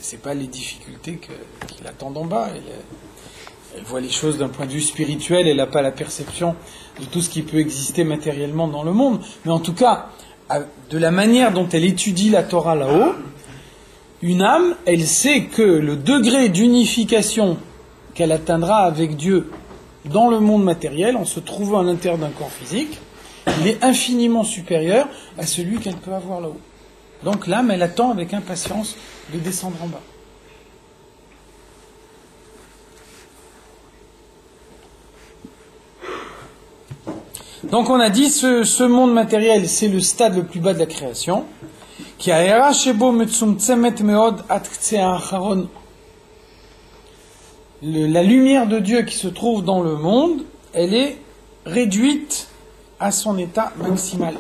S1: Ce n'est pas les difficultés qui l'attendent en bas. Elle voit les choses d'un point de vue spirituel, elle n'a pas la perception de tout ce qui peut exister matériellement dans le monde. Mais en tout cas, de la manière dont elle étudie la Torah là-haut, une âme, elle sait que le degré d'unification qu'elle atteindra avec Dieu dans le monde matériel, en se trouvant à l'intérieur d'un corps physique, il est infiniment supérieur à celui qu'elle peut avoir là-haut. Donc l'âme, elle attend avec impatience de descendre en bas. Donc on a dit, ce monde matériel, c'est le stade le plus bas de la création. La lumière de Dieu qui se trouve dans le monde, elle est réduite à son état maximal.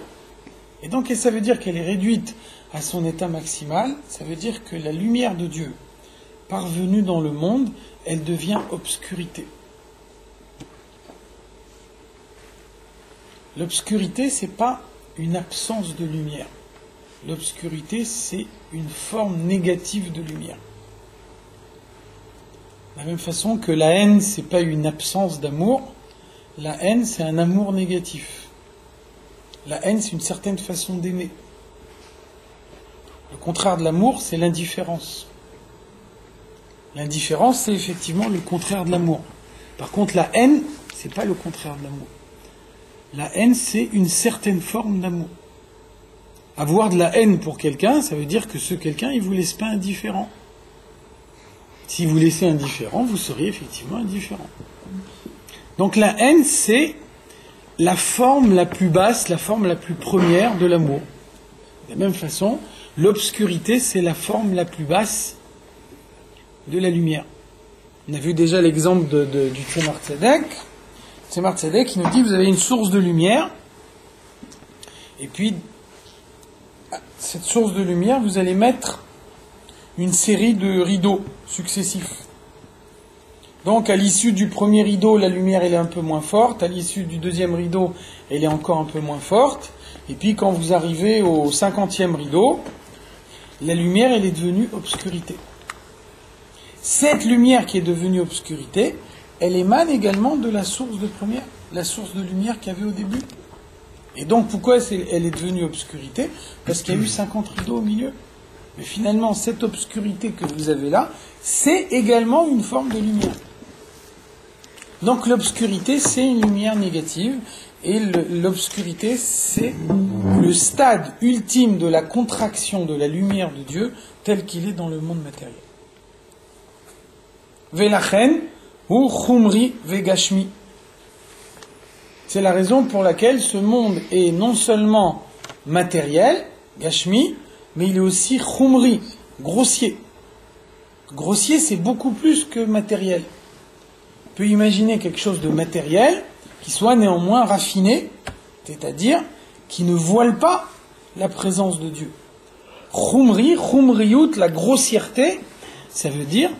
S1: Et donc, ça veut dire qu'elle est réduite à son état maximal, ça veut dire que la lumière de Dieu, parvenue dans le monde, elle devient obscurité. L'obscurité, c'est pas une absence de lumière. L'obscurité, c'est une forme négative de lumière. De la même façon que la haine, c'est pas une absence d'amour, la haine, c'est un amour négatif. La haine, c'est une certaine façon d'aimer. Le contraire de l'amour, c'est l'indifférence. L'indifférence, c'est effectivement le contraire de l'amour. Par contre, la haine, c'est pas le contraire de l'amour. La haine, c'est une certaine forme d'amour. Avoir de la haine pour quelqu'un, ça veut dire que ce quelqu'un, il vous laisse pas indifférent. Si vous laissez indifférent, vous seriez effectivement indifférent. Donc la haine, c'est la forme la plus basse, la forme la plus première de l'amour. De la même façon, l'obscurité, c'est la forme la plus basse de la lumière. On a vu déjà l'exemple du Tzemar Tzedek. Tzemar Tzedek, il nous dit, vous avez une source de lumière, et puis, cette source de lumière, vous allez mettre une série de rideaux successifs. Donc, à l'issue du premier rideau, la lumière, elle est un peu moins forte. À l'issue du deuxième rideau, elle est encore un peu moins forte. Et puis, quand vous arrivez au 50e rideau, la lumière, elle est devenue obscurité. Cette lumière qui est devenue obscurité, elle émane également de la source de première, la source de lumière qu'il y avait au début. Et donc, pourquoi elle est devenue obscurité ? Parce qu'il y a eu 50 rideaux au milieu. Mais finalement, cette obscurité que vous avez là, c'est également une forme de lumière. Donc, l'obscurité, c'est une lumière négative. Et l'obscurité, c'est le stade ultime de la contraction de la lumière de Dieu tel qu'il est dans le monde matériel. Velachen ou chumri vegashmi. C'est la raison pour laquelle ce monde est non seulement matériel, gashmi, mais il est aussi chumri, grossier. Grossier, c'est beaucoup plus que matériel. On peut imaginer quelque chose de matériel qui soit néanmoins raffiné, c'est-à-dire qui ne voile pas la présence de Dieu. Chumri, chumriyut, la grossièreté, ça veut dire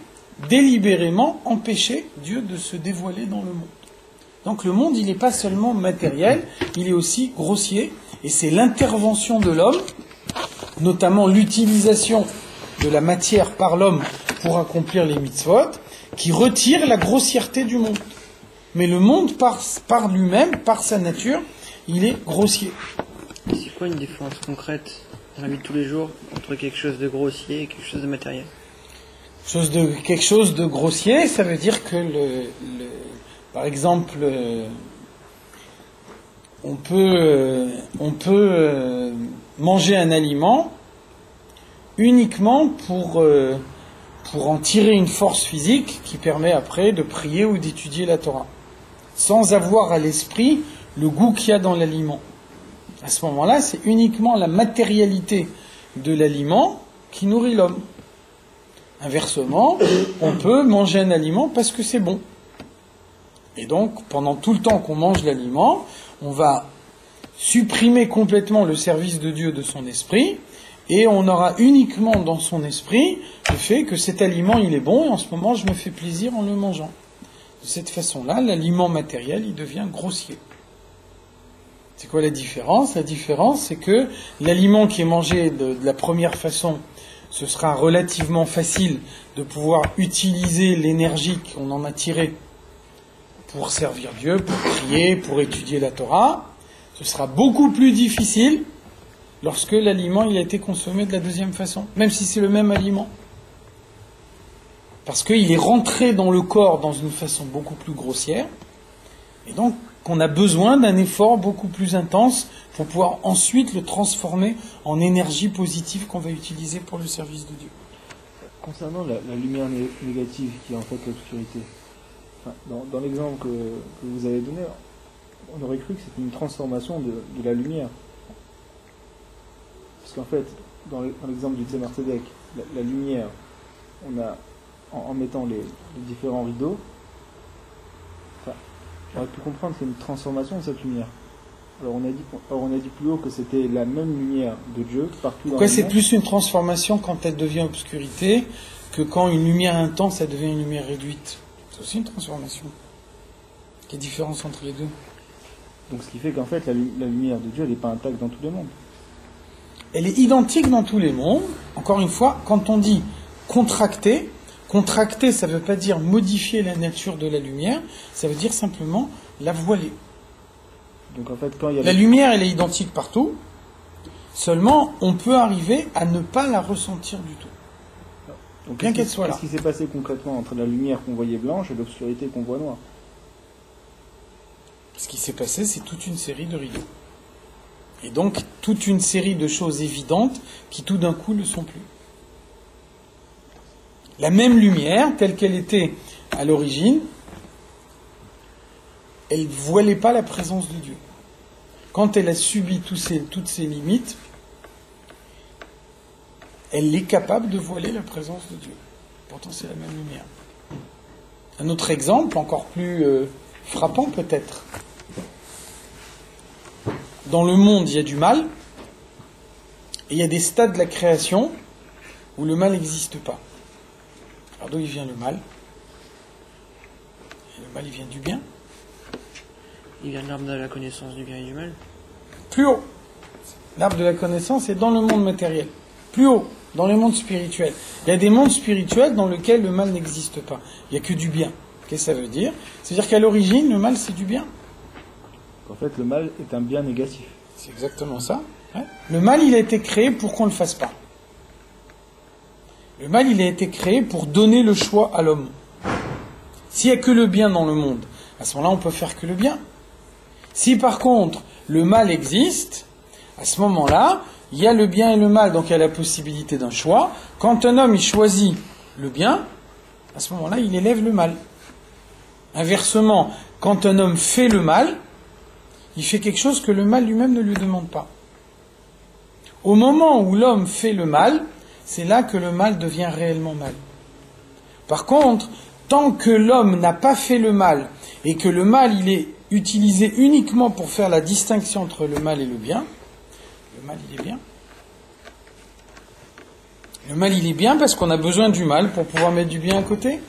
S1: délibérément empêcher Dieu de se dévoiler dans le monde. Donc le monde, il n'est pas seulement matériel, il est aussi grossier, et c'est l'intervention de l'homme, notamment l'utilisation de la matière par l'homme pour accomplir les mitzvot, qui retire la grossièreté du monde. Mais le monde, par lui-même, par sa nature, il est grossier.
S4: C'est quoi une différence concrète dans la vie de tous les jours entre quelque chose de grossier et quelque chose de matériel ?
S1: Quelque chose de grossier, ça veut dire que par exemple, on peut manger un aliment uniquement pour en tirer une force physique qui permet après de prier ou d'étudier la Torah, sans avoir à l'esprit le goût qu'il y a dans l'aliment. À ce moment-là, c'est uniquement la matérialité de l'aliment qui nourrit l'homme. Inversement, on peut manger un aliment parce que c'est bon. Et donc, pendant tout le temps qu'on mange l'aliment, on va supprimer complètement le service de Dieu de son esprit, et on aura uniquement dans son esprit le fait que cet aliment, il est bon, et en ce moment, je me fais plaisir en le mangeant. De cette façon-là, l'aliment matériel, il devient grossier. C'est quoi la différence ? La différence, c'est que l'aliment qui est mangé de la première façon, ce sera relativement facile de pouvoir utiliser l'énergie qu'on en a tirée pour servir Dieu, pour prier, pour étudier la Torah. Ce sera beaucoup plus difficile lorsque l'aliment il a été consommé de la deuxième façon, même si c'est le même aliment. Parce qu'il est rentré dans le corps dans une façon beaucoup plus grossière, et donc qu'on a besoin d'un effort beaucoup plus intense pour pouvoir ensuite le transformer en énergie positive qu'on va utiliser pour le service de Dieu.
S5: Concernant la lumière négative qui est en fait l'obscurité, dans l'exemple que vous avez donné, on aurait cru que c'était une transformation de la lumière. Parce qu'en fait, dans l'exemple du Tzemar Tzedek, la lumière, on a, en mettant les différents rideaux, on aurait pu comprendre que c'est une transformation de cette lumière. Alors on a dit plus haut que c'était la même lumière de Dieu partout dans le monde.
S1: Pourquoi c'est plus une transformation quand elle devient obscurité que quand une lumière intense, elle devient une lumière réduite ? C'est aussi une transformation. Quelle différence entre les deux ?
S5: Donc ce qui fait qu'en fait la lumière de Dieu, elle n'est pas intacte dans tous les mondes.
S1: Elle est identique dans tous les mondes. Encore une fois, quand on dit contracter, ça ne veut pas dire modifier la nature de la lumière, ça veut dire simplement la voiler.
S5: Donc en fait, quand il y a
S1: la lumière, elle est identique partout, seulement on peut arriver à ne pas la ressentir du tout.
S5: Donc,
S1: bien qu'elle soit là.
S5: Qu'est-ce qui s'est passé concrètement entre la lumière qu'on voyait blanche et l'obscurité qu'on voit noire ?
S1: Ce qui s'est passé, c'est toute une série de rideaux. Et donc, toute une série de choses évidentes qui tout d'un coup ne sont plus. La même lumière, telle qu'elle était à l'origine, elle ne voilait pas la présence de Dieu. Quand elle a subi toutes ces limites, elle est capable de voiler la présence de Dieu. Pourtant, c'est la même lumière. Un autre exemple, encore plus frappant peut-être. Dans le monde, il y a du mal, et il y a des stades de la création où le mal n'existe pas. Alors d'où il vient le mal? Et le mal, il vient du bien.
S4: Il vient de l'arbre de la connaissance du bien et du mal.
S1: Plus haut. L'arbre de la connaissance est dans le monde matériel. Plus haut, dans les mondes spirituels. Il y a des mondes spirituels dans lesquels le mal n'existe pas. Il n'y a que du bien. Qu'est-ce que ça veut dire? C'est-à-dire qu'à l'origine, le mal, c'est du bien.
S5: En fait, le mal est un bien négatif.
S1: C'est exactement ça. Ouais. Le mal, il a été créé pour qu'on ne le fasse pas. Le mal, il a été créé pour donner le choix à l'homme. S'il n'y a que le bien dans le monde, à ce moment-là, on peut faire que le bien. Si par contre, le mal existe, à ce moment-là, il y a le bien et le mal, donc il y a la possibilité d'un choix. Quand un homme, il choisit le bien, à ce moment-là, il élève le mal. Inversement, quand un homme fait le mal, il fait quelque chose que le mal lui-même ne lui demande pas. Au moment où l'homme fait le mal, c'est là que le mal devient réellement mal. Par contre, tant que l'homme n'a pas fait le mal, et que le mal, il est utilisé uniquement pour faire la distinction entre le mal et le bien, le mal, il est bien. Le mal, il est bien parce qu'on a besoin du mal pour pouvoir mettre du bien à côté.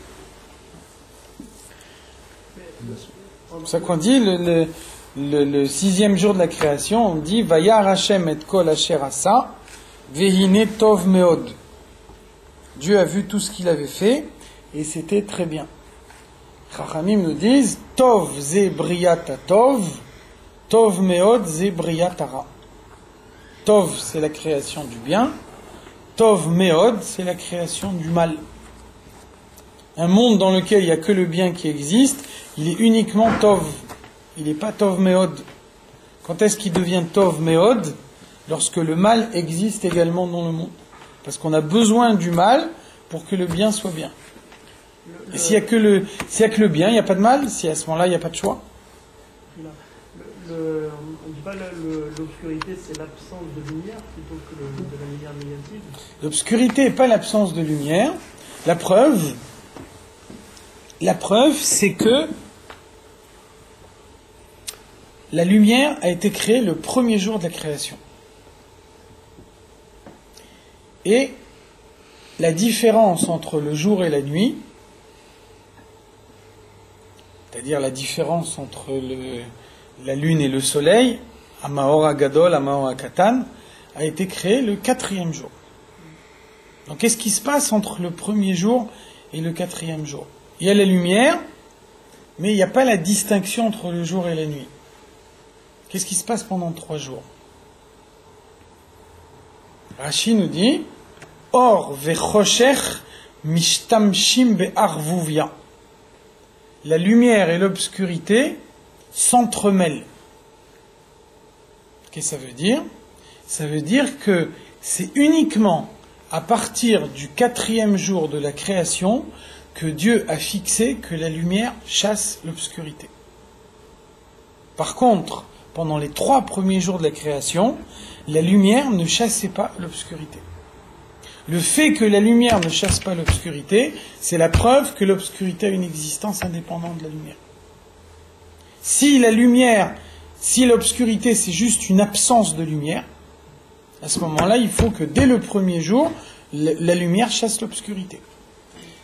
S1: C'est pour ça qu'on dit, le 6e jour de la création, on dit « Vayar Hashem et kol asher asa, vehine tov meod ». Dieu a vu tout ce qu'il avait fait, et c'était très bien. Chachamim nous disent « Tov ze briyata tov, tov meod ze briyata ra ». Tov, c'est la création du bien. Tov meod, c'est la création du mal. Un monde dans lequel il n'y a que le bien qui existe, il est uniquement tov. Il n'est pas tov meod. Quand est-ce qu'il devient tov meod? Lorsque le mal existe également dans le monde. Parce qu'on a besoin du mal pour que le bien soit bien. Et s'il n'y a que le bien, il n'y a pas de mal. Si à ce moment-là, il n'y a pas de choix.
S6: On ne dit pas l'obscurité, c'est l'absence de lumière plutôt que de la lumière négative.
S1: L'obscurité n'est pas l'absence de lumière. La preuve, c'est que la lumière a été créée le premier jour de la création. Et la différence entre le jour et la nuit, c'est-à-dire la différence entre la lune et le soleil, Amaora Gadol, Amaora Katan, a été créée le 4e jour. Donc qu'est-ce qui se passe entre le premier jour et le 4e jour? Il y a la lumière, mais il n'y a pas la distinction entre le jour et la nuit. Qu'est-ce qui se passe pendant 3 jours? Rashi nous dit Or vechoshech mishtamshim be'arvuvia. La lumière et l'obscurité s'entremêlent. Qu'est-ce que ça veut dire? Ça veut dire que c'est uniquement à partir du 4e jour de la création que Dieu a fixé que la lumière chasse l'obscurité. Par contre, pendant les 3 premiers jours de la création, la lumière ne chassait pas l'obscurité. Le fait que la lumière ne chasse pas l'obscurité, c'est la preuve que l'obscurité a une existence indépendante de la lumière. Si l'obscurité c'est juste une absence de lumière, à ce moment-là, il faut que dès le premier jour, la lumière chasse l'obscurité.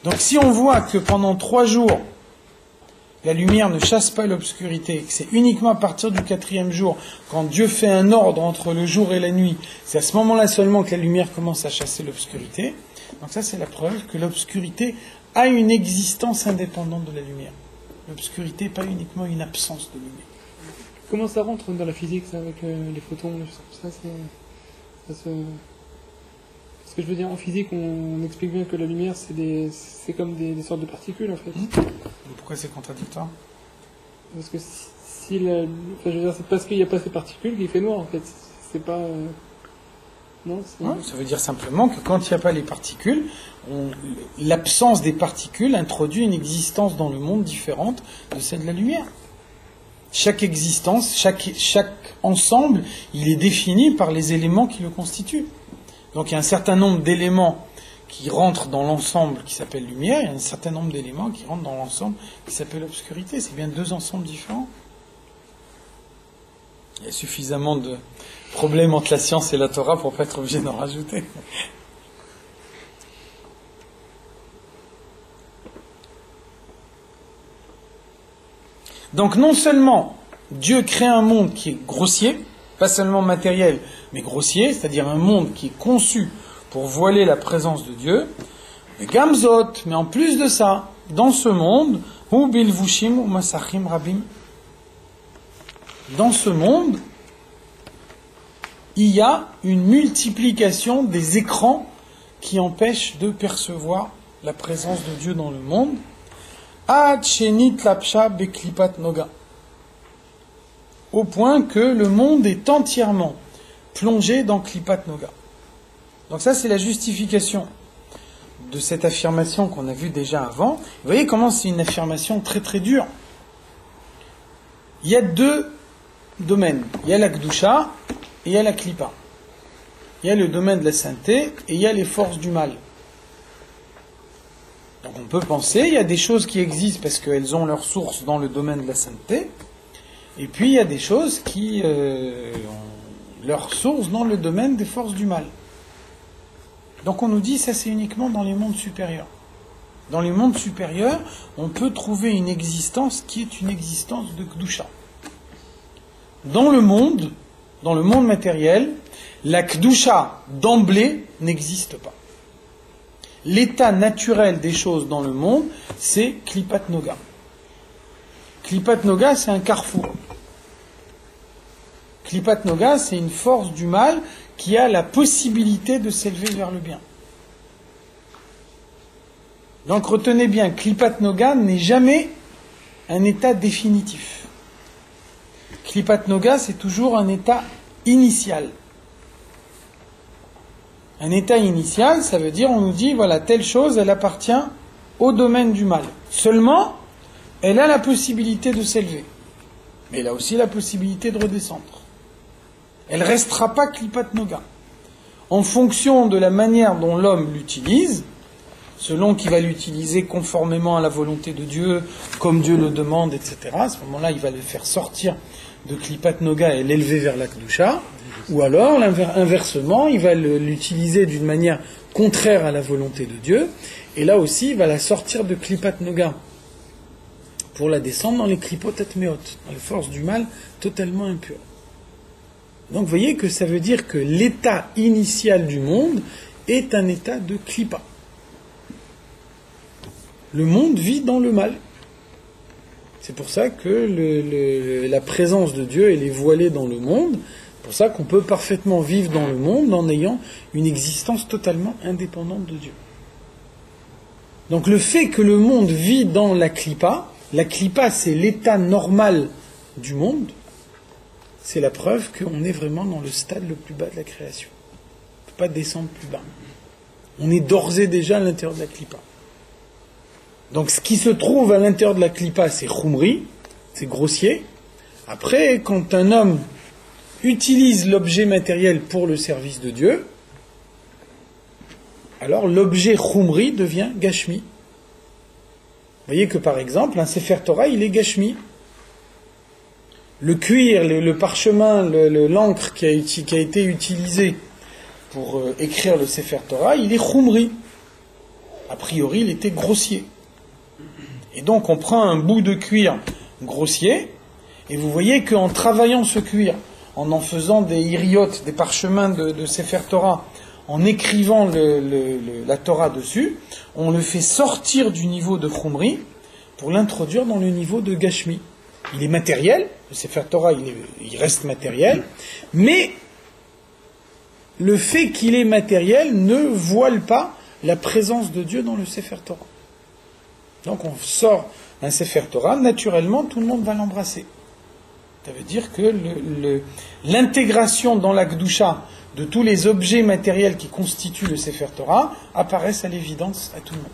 S1: Donc si on voit que pendant 3 jours, la lumière ne chasse pas l'obscurité, que c'est uniquement à partir du 4e jour, quand Dieu fait un ordre entre le jour et la nuit, c'est à ce moment-là seulement que la lumière commence à chasser l'obscurité. Donc ça, c'est la preuve que l'obscurité a une existence indépendante de la lumière. L'obscurité n'est pas uniquement une absence de lumière.
S7: Comment ça rentre dans la physique, ça, avec les photons, les choses comme ça, Parce que je veux dire, en physique, on explique bien que la lumière, c'est comme des sortes de particules, en fait.
S1: Pourquoi c'est contradictoire?
S7: Parce que je veux dire, c'est parce qu'il n'y a pas ces particules qu'il fait noir, en fait. C'est pas... Non,
S1: ça veut dire simplement que quand il n'y a pas les particules, l'absence des particules introduit une existence dans le monde différente de celle de la lumière. chaque existence, chaque ensemble, il est défini par les éléments qui le constituent. Donc il y a un certain nombre d'éléments qui rentrent dans l'ensemble qui s'appelle lumière, il y a un certain nombre d'éléments qui rentrent dans l'ensemble qui s'appelle obscurité. C'est bien deux ensembles différents. Il y a suffisamment de problèmes entre la science et la Torah pour ne pas être obligé d'en rajouter. Donc non seulement Dieu crée un monde qui est grossier, pas seulement matériel, mais grossier, c'est-à-dire un monde qui est conçu pour voiler la présence de Dieu, mais gamzot, mais en plus de ça, dans ce monde, ou bilvushim ou masachim rabim, dans ce monde, il y a une multiplication des écrans qui empêchent de percevoir la présence de Dieu dans le monde. Ad shenit lapsha beklipat noga. Au point que le monde est entièrement plongé dans klipat noga. Donc ça, c'est la justification de cette affirmation qu'on a vue déjà avant. Vous voyez comment c'est une affirmation très très dure. Il y a deux domaines. Il y a la Kedusha et il y a la Klippa. Il y a le domaine de la sainteté et il y a les forces du mal. Donc on peut penser, il y a des choses qui existent parce qu'elles ont leur source dans le domaine de la sainteté, et puis il y a des choses qui ont leur source dans le domaine des forces du mal. Donc on nous dit, ça c'est uniquement dans les mondes supérieurs. Dans les mondes supérieurs, on peut trouver une existence qui est une existence de Kedusha. Dans le monde matériel, la Kedusha d'emblée n'existe pas. L'état naturel des choses dans le monde, c'est Klipat Noga. Klipat Noga, c'est un carrefour. Klipat Noga, c'est une force du mal qui a la possibilité de s'élever vers le bien. Donc retenez bien, Klipat Noga n'est jamais un état définitif. Klipat Noga, c'est toujours un état initial. Un état initial, ça veut dire, on nous dit, voilà, telle chose, elle appartient au domaine du mal. Seulement, elle a la possibilité de s'élever. Mais elle a aussi la possibilité de redescendre. Elle ne restera pas Klipat Noga. En fonction de la manière dont l'homme l'utilise, selon qu'il va l'utiliser conformément à la volonté de Dieu, comme Dieu le demande, etc., à ce moment-là, il va le faire sortir de Klipat Noga et l'élever vers la Kedusha. Ou alors, inversement, il va l'utiliser d'une manière contraire à la volonté de Dieu, et là aussi, il va la sortir de Klipat Noga pour la descendre dans les Klipot Atmeot, dans les forces du mal totalement impures. Donc, vous voyez que ça veut dire que l'état initial du monde est un état de Klippa. Le monde vit dans le mal. C'est pour ça que la présence de Dieu, elle est voilée dans le monde. C'est pour ça qu'on peut parfaitement vivre dans le monde en ayant une existence totalement indépendante de Dieu. Donc le fait que le monde vit dans la Klippa c'est l'état normal du monde, c'est la preuve qu'on est vraiment dans le stade le plus bas de la création. On ne peut pas descendre plus bas. On est d'ores et déjà à l'intérieur de la Klippa. Donc ce qui se trouve à l'intérieur de la Klippa, c'est Khumri, c'est grossier. Après, quand un homme utilise l'objet matériel pour le service de Dieu, alors l'objet Khumri devient Gashmi. Vous voyez que par exemple, un Sefer Torah, il est Gashmi. Le cuir, le parchemin, l'encre qui a été utilisé pour écrire le Sefer Torah, il est Khumri. A priori, il était grossier. Et donc on prend un bout de cuir grossier, et vous voyez qu'en travaillant ce cuir, en faisant des iriotes, des parchemins de Sefer Torah, en écrivant la Torah dessus, on le fait sortir du niveau de Khumri pour l'introduire dans le niveau de Gashmi. Il est matériel, le Sefer Torah il reste matériel, mais le fait qu'il est matériel ne voile pas la présence de Dieu dans le Sefer Torah. Donc on sort un Sefer Torah, naturellement tout le monde va l'embrasser. Ça veut dire que l'intégration dans la Kedusha de tous les objets matériels qui constituent le Sefer Torah apparaissent à l'évidence à tout le monde.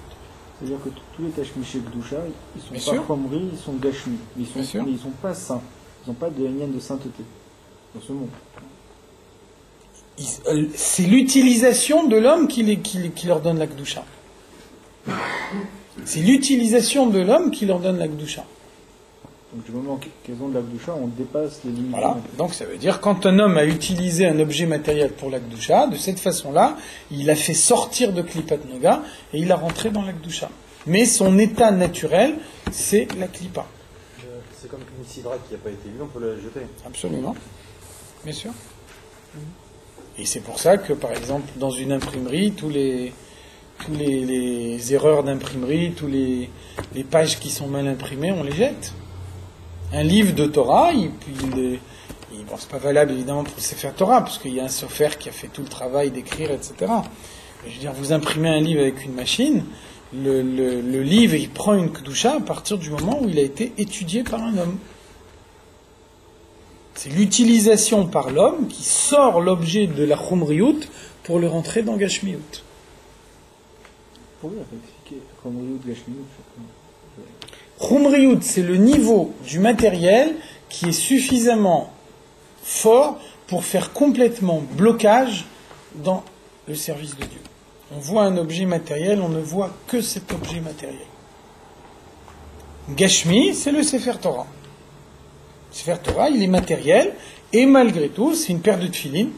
S5: C'est-à-dire que tous les Tashmiché Kedusha, ils sont
S1: Bien
S5: pas
S1: sûr.
S5: Khomri, ils sont Gashmi. Ils sont pas saints. Ils n'ont pas de lien de sainteté dans ce monde.
S1: C'est l'utilisation de l'homme qui leur donne la Kedusha. C'est l'utilisation de l'homme qui leur donne la Kedusha.
S5: Donc du moment qu'ils ont de la Kedusha, on dépasse les limites.
S1: Voilà. Donc ça veut dire quand un homme a utilisé un objet matériel pour la Kedusha, de cette façon-là, il a fait sortir de Klipat Noga et il a rentré dans la Kedusha. Mais son état naturel, c'est la Klipa.
S8: C'est comme une sidra qui n'a pas été lue, on peut la jeter.
S1: Absolument. Bien sûr. Et c'est pour ça que, par exemple, dans une imprimerie, tous les erreurs d'imprimerie, les pages qui sont mal imprimées, on les jette. Un livre de Torah, bon, c'est pas valable évidemment pour le Sefer Torah, parce qu'il y a un sofer qui a fait tout le travail d'écrire, etc. Mais je veux dire, vous imprimez un livre avec une machine, le livre, il prend une kedusha à partir du moment où il a été étudié par un homme. C'est l'utilisation par l'homme qui sort l'objet de la chumriyut pour le rentrer dans gashmiyut.
S5: Pourquoi il a pas expliqué chumriyut, gashmiyut?
S1: Chumriyut, c'est le niveau du matériel qui est suffisamment fort pour faire complètement blocage dans le service de Dieu. On voit un objet matériel, on ne voit que cet objet matériel. Gashmi, c'est le Sefer Torah. Le Sefer Torah, il est matériel, et malgré tout, c'est une paire de tefilines.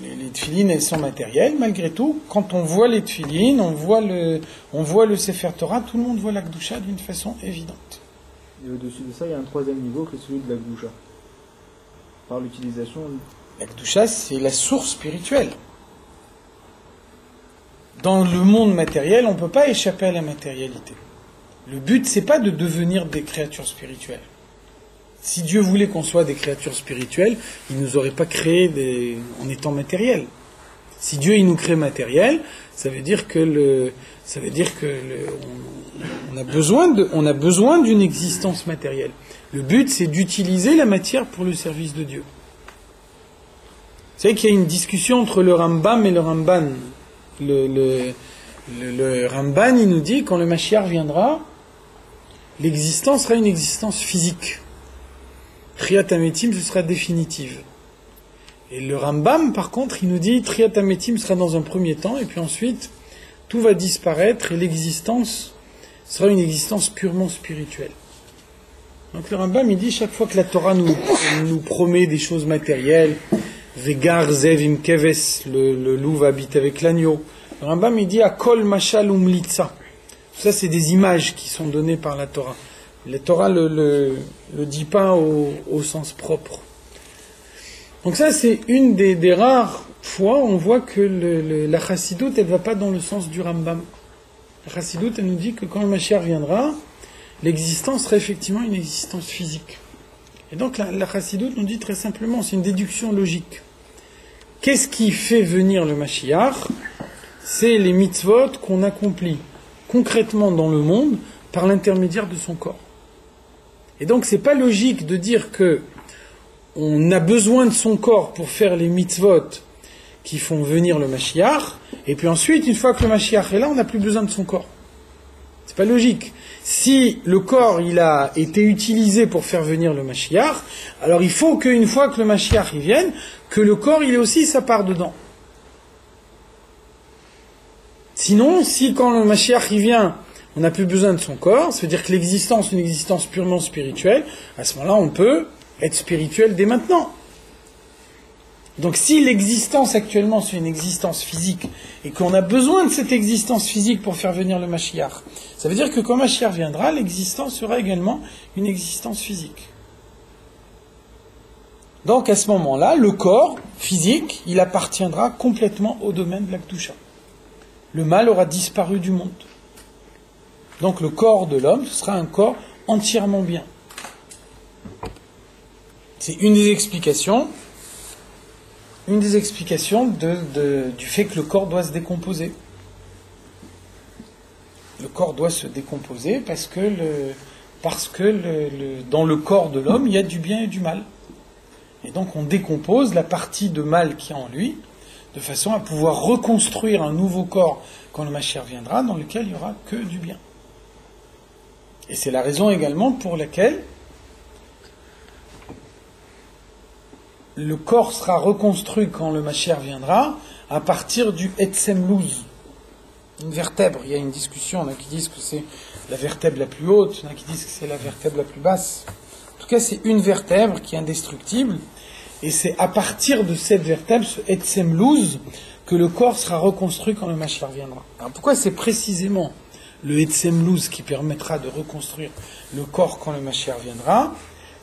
S1: Les tefilines, elles sont matérielles, malgré tout, quand on voit les tefilines, on voit le Sefer Torah, tout le monde voit la Kedusha d'une façon évidente.
S5: Et au-dessus de ça, il y a un troisième niveau qui est celui de la Kedusha. Par l'utilisation...
S1: La Kedusha, c'est la source spirituelle. Dans le monde matériel, on ne peut pas échapper à la matérialité. Le but, c'est pas de devenir des créatures spirituelles. Si Dieu voulait qu'on soit des créatures spirituelles, il ne nous aurait pas créé en étant matériels. Si Dieu il nous crée matériel, ça veut dire que on a besoin d'une existence matérielle. Le but, c'est d'utiliser la matière pour le service de Dieu. Vous savez qu'il y a une discussion entre le Rambam et le Ramban. Le Ramban, il nous dit, quand le Mashiach viendra, l'existence sera une existence physique. Triyat Ametim, ce sera définitive. Et le Rambam, par contre, il nous dit, Triyat Ametim sera dans un premier temps, et puis ensuite, tout va disparaître, et l'existence sera une existence purement spirituelle. Donc le Rambam, il dit, chaque fois que la Torah nous promet des choses matérielles, Vegar Zev im Keves, le loup va habiter avec l'agneau. Le Rambam, il dit, Akol Mashal Umlitza. Tout ça, c'est des images qui sont données par la Torah. La Torah le dit pas au sens propre. Donc ça, c'est une des rares fois où on voit que la Chassidut, elle va pas dans le sens du Rambam. La Chassidut, elle nous dit que quand le Mashiach viendra, l'existence sera effectivement une existence physique. Et donc la Chassidut nous dit très simplement, c'est une déduction logique. Qu'est-ce qui fait venir le Mashiach? C'est les mitzvot qu'on accomplit concrètement dans le monde par l'intermédiaire de son corps. Et donc c'est pas logique de dire que on a besoin de son corps pour faire les mitzvot qui font venir le Mashiach, et puis ensuite, une fois que le Mashiach est là, on n'a plus besoin de son corps. C'est pas logique. Si le corps il a été utilisé pour faire venir le Mashiach, alors il faut qu'une fois que le Mashiach il vienne, que le corps il ait aussi sa part dedans. Sinon, si quand le Mashiach il vient, on n'a plus besoin de son corps, ça veut dire que l'existence, une existence purement spirituelle, à ce moment-là, on peut être spirituel dès maintenant. Donc si l'existence actuellement c'est une existence physique et qu'on a besoin de cette existence physique pour faire venir le Mashiach, ça veut dire que quand Mashiach viendra, l'existence sera également une existence physique. Donc à ce moment-là, le corps physique, il appartiendra complètement au domaine de la Kedusha. Le mal aura disparu du monde. Donc le corps de l'homme, ce sera un corps entièrement bien. C'est une des explications du fait que le corps doit se décomposer. Le corps doit se décomposer parce que dans le corps de l'homme, il y a du bien et du mal. Et donc on décompose la partie de mal qui est en lui, de façon à pouvoir reconstruire un nouveau corps quand le Mashiach viendra, dans lequel il n'y aura que du bien. Et c'est la raison également pour laquelle le corps sera reconstruit quand le Mashiach viendra, à partir du Etzem Luz, une vertèbre. Il y a une discussion, il y en a qui disent que c'est la vertèbre la plus haute, il y en a qui disent que c'est la vertèbre la plus basse. En tout cas, c'est une vertèbre qui est indestructible, et c'est à partir de cette vertèbre, ce Etzem Luz, que le corps sera reconstruit quand le Mashiach viendra. Alors pourquoi c'est précisément le Etzem Luz qui permettra de reconstruire le corps quand le Mashiach viendra?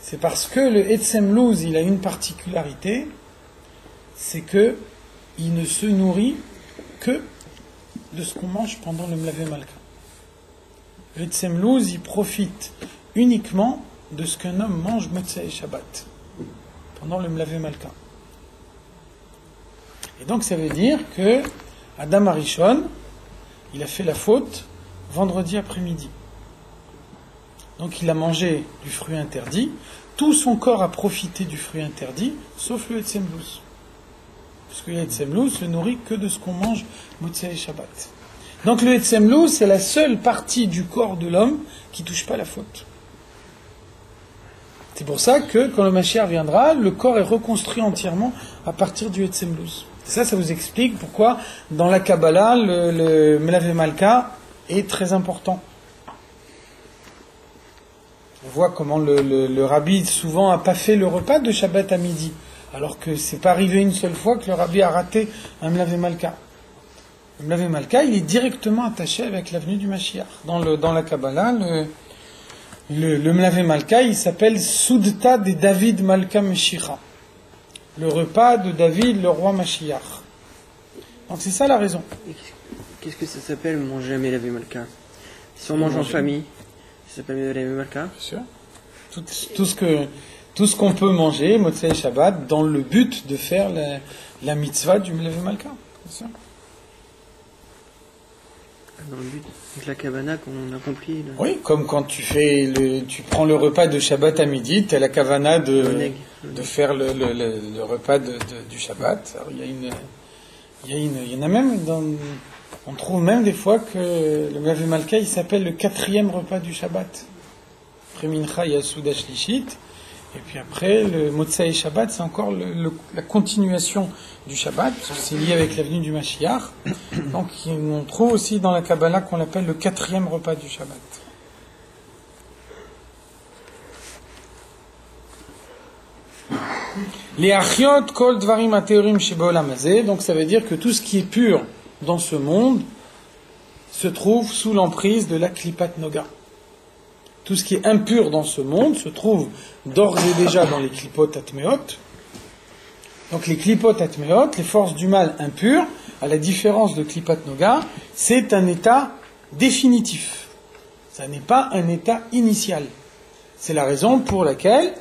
S1: C'est parce que le Etzem Luz, il a une particularité, c'est que il ne se nourrit que de ce qu'on mange pendant le Mlavé Malka. Le Etzem Luz, il profite uniquement de ce qu'un homme mange Motzei Shabbat, pendant le Mlavé Malka. Et donc ça veut dire que Adam Arishon, il a fait la faute vendredi après-midi. Donc il a mangé du fruit interdit, tout son corps a profité du fruit interdit, sauf le Etzem Luz. Parce que le Etzem Luz se nourrit que de ce qu'on mange Motzei Shabbat. Donc le Etzem Luz, c'est la seule partie du corps de l'homme qui ne touche pas la faute. C'est pour ça que quand le Mashiach viendra, le corps est reconstruit entièrement à partir du Etzem Luz. Ça vous explique pourquoi dans la Kabbalah, le Melavé Malka est très important. On voit comment le rabbi souvent n'a pas fait le repas de Shabbat à midi, alors que c'est pas arrivé une seule fois que le rabbi a raté un Melavé Malka. Le Melavé Malka, il est directement attaché avec l'avenue du Mashiach. Dans la Kabbalah, le Melavé Malka, il s'appelle Soudta de David Malka Meshicha. Le repas de David, le roi Mashiach. Donc c'est ça la raison.
S4: Qu'est-ce que ça s'appelle manger un Melavé Malka? Si on mange en famille, ça s'appelle Melavé Malka?
S1: Bien sûr. Tout ce qu'on peut manger, Motzei Shabbat, dans le but de faire la mitzvah du Melavé Malka. Bien sûr.
S4: Dans le but, avec la kavana qu'on accomplit.
S1: Oui, comme quand tu prends le repas de Shabbat à midi, tu as la kavana de faire le repas du Shabbat. Alors, il y en a même, on trouve même des fois que le Melavé Malka, il s'appelle le 4e repas du Shabbat. Après Mincha, il y a Souda Shlishit, et puis après, le Motzei Shabbat, c'est encore la continuation du Shabbat, parce que c'est lié avec l'avenue du Mashiach. Donc, on trouve aussi dans la Kabbalah qu'on l'appelle le 4e repas du Shabbat. Les achiot kol dvarim ateorim sheba'olam hazeh, donc ça veut dire que tout ce qui est pur dans ce monde se trouve sous l'emprise de la klipat noga. Tout ce qui est impur dans ce monde se trouve d'ores et déjà dans les klipot atmeot. Donc les klipot atmeot, les forces du mal impures, à la différence de klipat noga, c'est un état définitif. Ça n'est pas un état initial. C'est la raison pour laquelle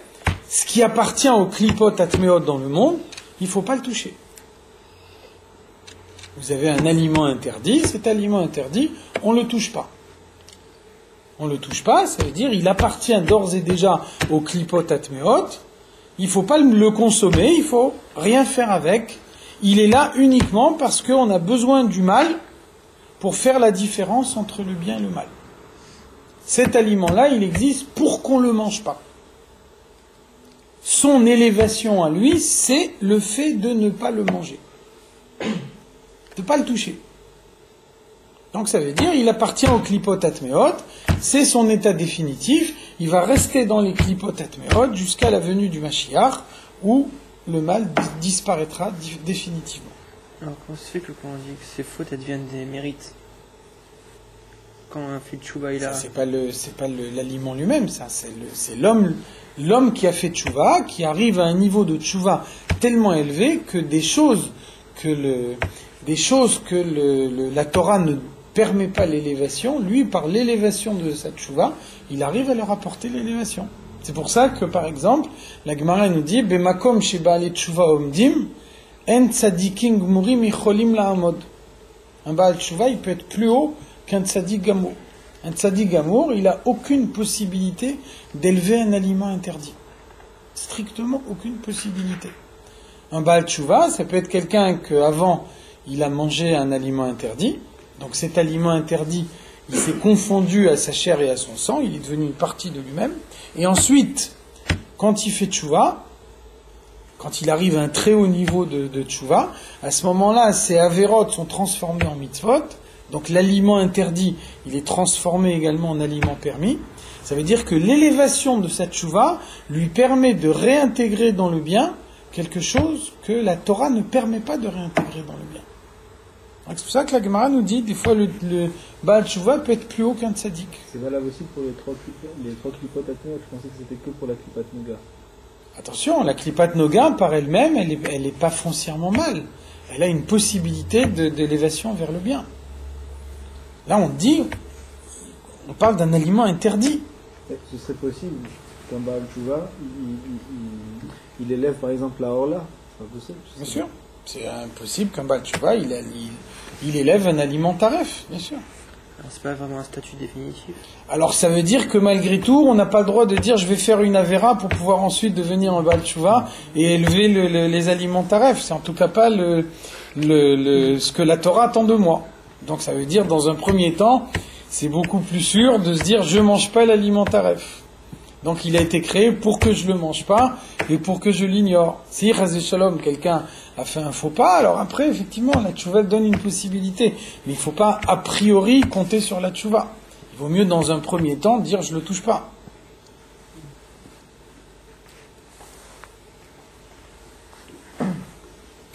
S1: ce qui appartient aux klipot atmeot dans le monde, il ne faut pas le toucher. Vous avez un aliment interdit, cet aliment interdit, on ne le touche pas. On ne le touche pas, ça veut dire il appartient d'ores et déjà aux klipot atmeot, il ne faut pas le consommer, il ne faut rien faire avec. Il est là uniquement parce qu'on a besoin du mal pour faire la différence entre le bien et le mal. Cet aliment-là, il existe pour qu'on ne le mange pas. Son élévation à lui, c'est le fait de ne pas le manger. De ne pas le toucher. Donc ça veut dire, il appartient au klipot atmeot, c'est son état définitif, il va rester dans les klipot atmeot jusqu'à la venue du Mashiach, où le mal disparaîtra définitivement.
S4: Alors comment se fait que quand on dit que ces fautes, elles deviennent des mérites? Quand un fait tchouva, il a...
S1: Ça, c'est pas l'aliment lui-même, ça, c'est l'homme qui a fait tchouva, qui arrive à un niveau de tchouva tellement élevé que des choses que la Torah ne permet pas l'élévation, lui, par l'élévation de sa tchouva, il arrive à leur apporter l'élévation. C'est pour ça que, par exemple, la Gemara nous dit Bemakom sheba'ale tchouva omdim, en tzadikim gmurim icholim la'amod. Un Baal tchouva, il peut être plus haut qu'un tzadik gamour. Un tzadik gamour, il n'a aucune possibilité d'élever un aliment interdit. Strictement aucune possibilité. Un Baal tchouva, ça peut être quelqu'un qu'avant, il a mangé un aliment interdit. Donc cet aliment interdit, il s'est confondu à sa chair et à son sang, il est devenu une partie de lui-même. Et ensuite, quand il fait tchouva, quand il arrive à un très haut niveau de tchouva, à ce moment-là, ces avérotes sont transformées en mitzvot, donc l'aliment interdit, il est transformé également en aliment permis. Ça veut dire que l'élévation de sa tchouva lui permet de réintégrer dans le bien quelque chose que la Torah ne permet pas de réintégrer dans le bien. Donc c'est pour ça que la Gemara nous dit, des fois le Baal Tchouva peut être plus haut qu'un tzaddik.
S5: C'est valable aussi pour les trois clipot atmeo. Je pensais que c'était que pour la klipat noga.
S1: Attention, la klipat noga par elle-même, elle est pas foncièrement mal. Elle a une possibilité d'élévation vers le bien. Là on parle d'un aliment interdit.
S5: Ce serait possible qu'un Baal Tchouva, il élève par exemple la Orla. C'est pas possible.
S1: Bien sûr. C'est impossible qu'un Baal Tchouva, il élève un aliment taref, bien sûr.
S4: Alors c'est pas vraiment un statut définitif.
S1: Alors ça veut dire que malgré tout, on n'a pas le droit de dire je vais faire une avéra pour pouvoir ensuite devenir un Baal Tchouva et élever les aliments taref. C'est en tout cas pas ce que la Torah attend de moi. Donc ça veut dire dans un premier temps, c'est beaucoup plus sûr de se dire je mange pas l'aliment taref. Donc il a été créé pour que je le mange pas et pour que je l'ignore. Si Chazé Shalom, quelqu'un a fait un faux pas, alors après effectivement la tchouva donne une possibilité, mais il ne faut pas a priori compter sur la tchouva. Il vaut mieux dans un premier temps dire je le touche pas.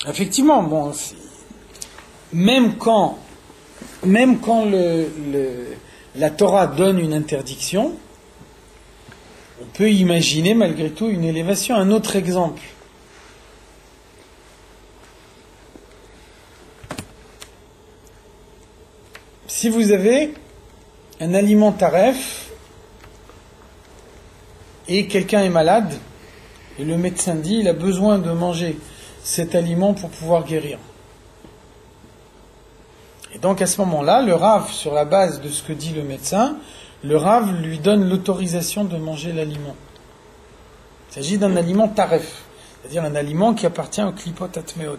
S1: Effectivement, bon, même quand la Torah donne une interdiction, on peut imaginer malgré tout une élévation. Un autre exemple. Si vous avez un aliment taref et quelqu'un est malade et le médecin dit il a besoin de manger cet aliment pour pouvoir guérir. Et donc à ce moment-là, le Rav, sur la base de ce que dit le médecin, le Rav lui donne l'autorisation de manger l'aliment. Il s'agit d'un aliment taref, c'est-à-dire un aliment qui appartient au klipot atmeot.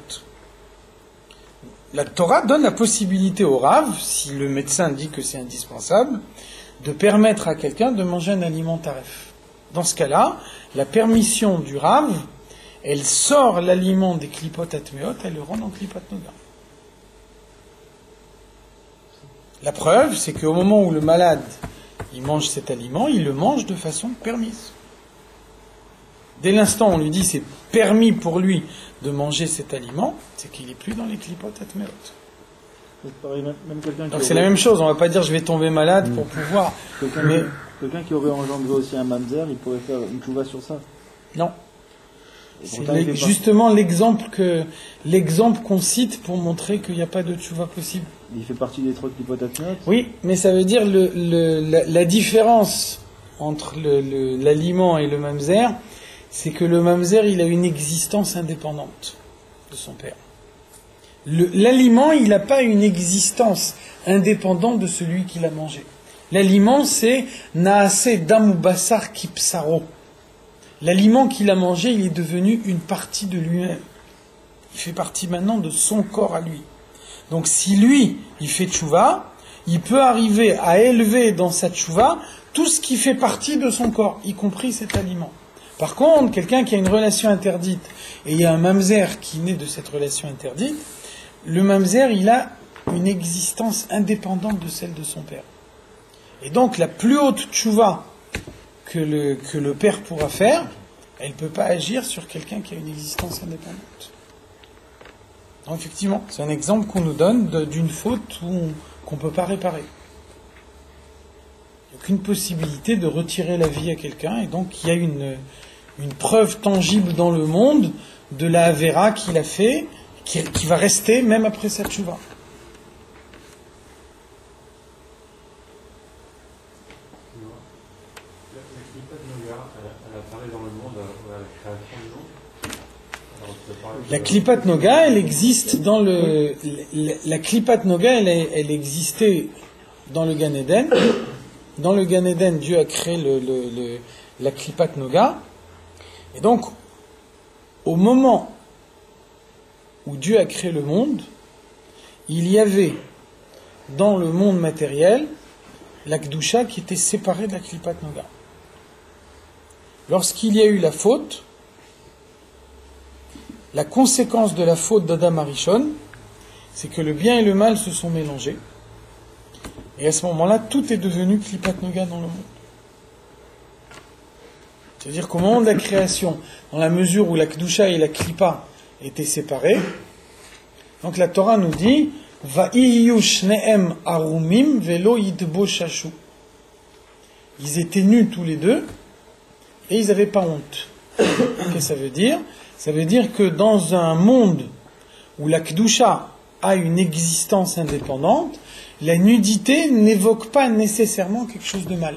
S1: La Torah donne la possibilité au Rav, si le médecin dit que c'est indispensable, de permettre à quelqu'un de manger un aliment taref. Dans ce cas-là, la permission du Rav, elle sort l'aliment des klipot atmeot, elle le rend en klipot noga. La preuve, c'est qu'au moment où le malade il mange cet aliment, il le mange de façon permise. Dès l'instant où on lui dit c'est permis pour lui de manger cet aliment, c'est qu'il n'est plus dans les klipot atmeot. Donc c'est la même chose, on ne va pas dire je vais tomber malade pour pouvoir...
S5: Quelqu'un qui aurait engendré aussi un mamzer, il pourrait faire une tchouva sur ça.
S1: Non. C'est justement l'exemple qu'on cite pour montrer qu'il n'y a pas de tchouva possible.
S5: Il fait partie des trois klipot atmeot.
S1: Oui, mais ça veut dire la différence entre l'aliment et le mamzer, c'est que le mamzer, il a une existence indépendante de son père. L'aliment, il n'a pas une existence indépendante de celui qui l'a mangé. L'aliment, c'est naase damu basar kipsaro. L'aliment qu'il a mangé, il est devenu une partie de lui-même. Il fait partie maintenant de son corps à lui. Donc si lui, il fait tchouva, il peut arriver à élever dans sa tchouva tout ce qui fait partie de son corps, y compris cet aliment. Par contre, quelqu'un qui a une relation interdite, et il y a un mamzer qui naît de cette relation interdite, le mamzer, il a une existence indépendante de celle de son père. Et donc la plus haute tchouva que le père pourra faire, elle ne peut pas agir sur quelqu'un qui a une existence indépendante. Donc effectivement, c'est un exemple qu'on nous donne d'une faute qu'on ne peut pas réparer. Il n'y a aucune possibilité de retirer la vie à quelqu'un, et donc il y a une preuve tangible dans le monde de la Avera qu'il a fait, qui va rester même après sa tchouva. La klipat noga, elle existe dans la klipat noga, elle existait dans le Gan Eden. Dans le Gan Eden, Dieu a créé la klipat noga. Et donc, au moment où Dieu a créé le monde, il y avait dans le monde matériel la Kedusha qui était séparée de la klipat noga. Lorsqu'il y a eu la faute, la conséquence de la faute d'Adam Arishon, c'est que le bien et le mal se sont mélangés. Et à ce moment-là, tout est devenu Klipat Noga dans le monde. C'est-à-dire qu'au moment de la création, dans la mesure où la Kedusha et la Klipa étaient séparées, donc la Torah nous dit Va'iyu shnehem arumim velo yitbo shashu. Ils étaient nus tous les deux et ils n'avaient pas honte. Qu'est-ce que ça veut dire? Ça veut dire que dans un monde où la Kedusha a une existence indépendante, la nudité n'évoque pas nécessairement quelque chose de mal.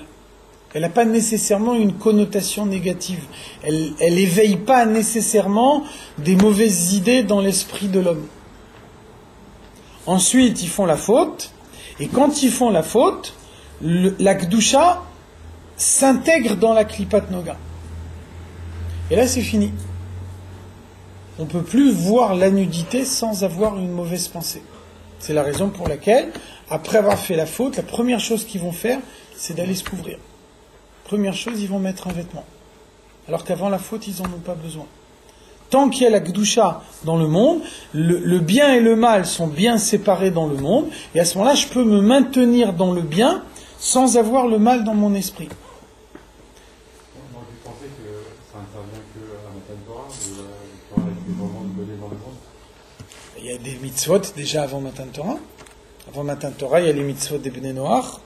S1: Elle n'a pas nécessairement une connotation négative. Elle éveille pas nécessairement des mauvaises idées dans l'esprit de l'homme. Ensuite, ils font la faute, et quand ils font la faute, la Kedusha s'intègre dans la Klipat Noga. Et là, c'est fini. On ne peut plus voir la nudité sans avoir une mauvaise pensée. C'est la raison pour laquelle, après avoir fait la faute, la première chose qu'ils vont faire, c'est d'aller se couvrir. Première chose, ils vont mettre un vêtement. Alors qu'avant la faute, ils n'en ont pas besoin. Tant qu'il y a la Kedusha dans le monde, le bien et le mal sont bien séparés dans le monde, et à ce moment-là, je peux me maintenir dans le bien sans avoir le mal dans mon esprit.
S3: Moi, je pensais que ça intervient que à Matan Torah, où la Torah était vraiment donnée dans le monde.
S1: Il y a des mitzvot déjà avant Matan Torah. Avant Matan Torah, il y a les mitzvot des Bnei Noach.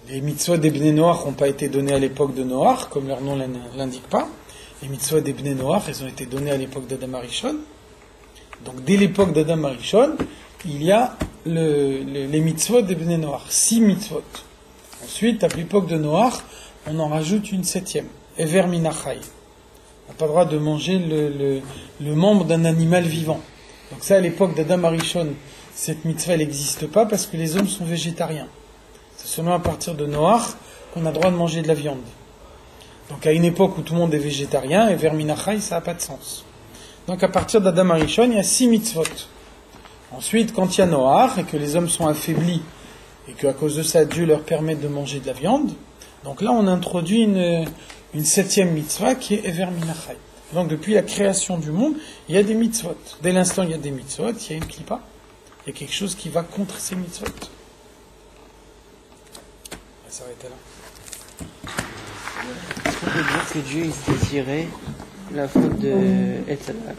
S1: Les mitzvot des Bnei Noach n'ont pas été donnés à l'époque de Noach, comme leur nom l'indique pas. Les mitzvot des Bnei Noach, elles ont été données à l'époque d'Adam Arishon. Donc dès l'époque d'Adam Arishon, il y a les mitzvot des Bnei Noach, 6 mitzvot. Ensuite, à l'époque de Noach, on en rajoute une 7e, Ever Minachai. On n'a pas le droit de manger le membre d'un animal vivant. Donc ça, à l'époque d'Adam Arishon, cette mitzvah, elle n'existe pas parce que les hommes sont végétariens. C'est seulement à partir de Noach qu'on a le droit de manger de la viande. Donc à une époque où tout le monde est végétarien, et vers Minachai, ça n'a pas de sens. Donc à partir d'Adam Arishon, il y a 6 mitzvot. Ensuite, quand il y a Noach, et que les hommes sont affaiblis, et qu'à cause de ça, Dieu leur permet de manger de la viande, donc là on introduit une 7e mitzvah qui est Ever Minachai. Donc depuis la création du monde, il y a des mitzvot. Dès l'instant il y a des mitzvot, il y a une klippa, il y a quelque chose qui va contre ces mitzvot. On va s'arrêter là.
S4: Est-ce qu'on peut dire que Dieu il désirait la faute de Etzalat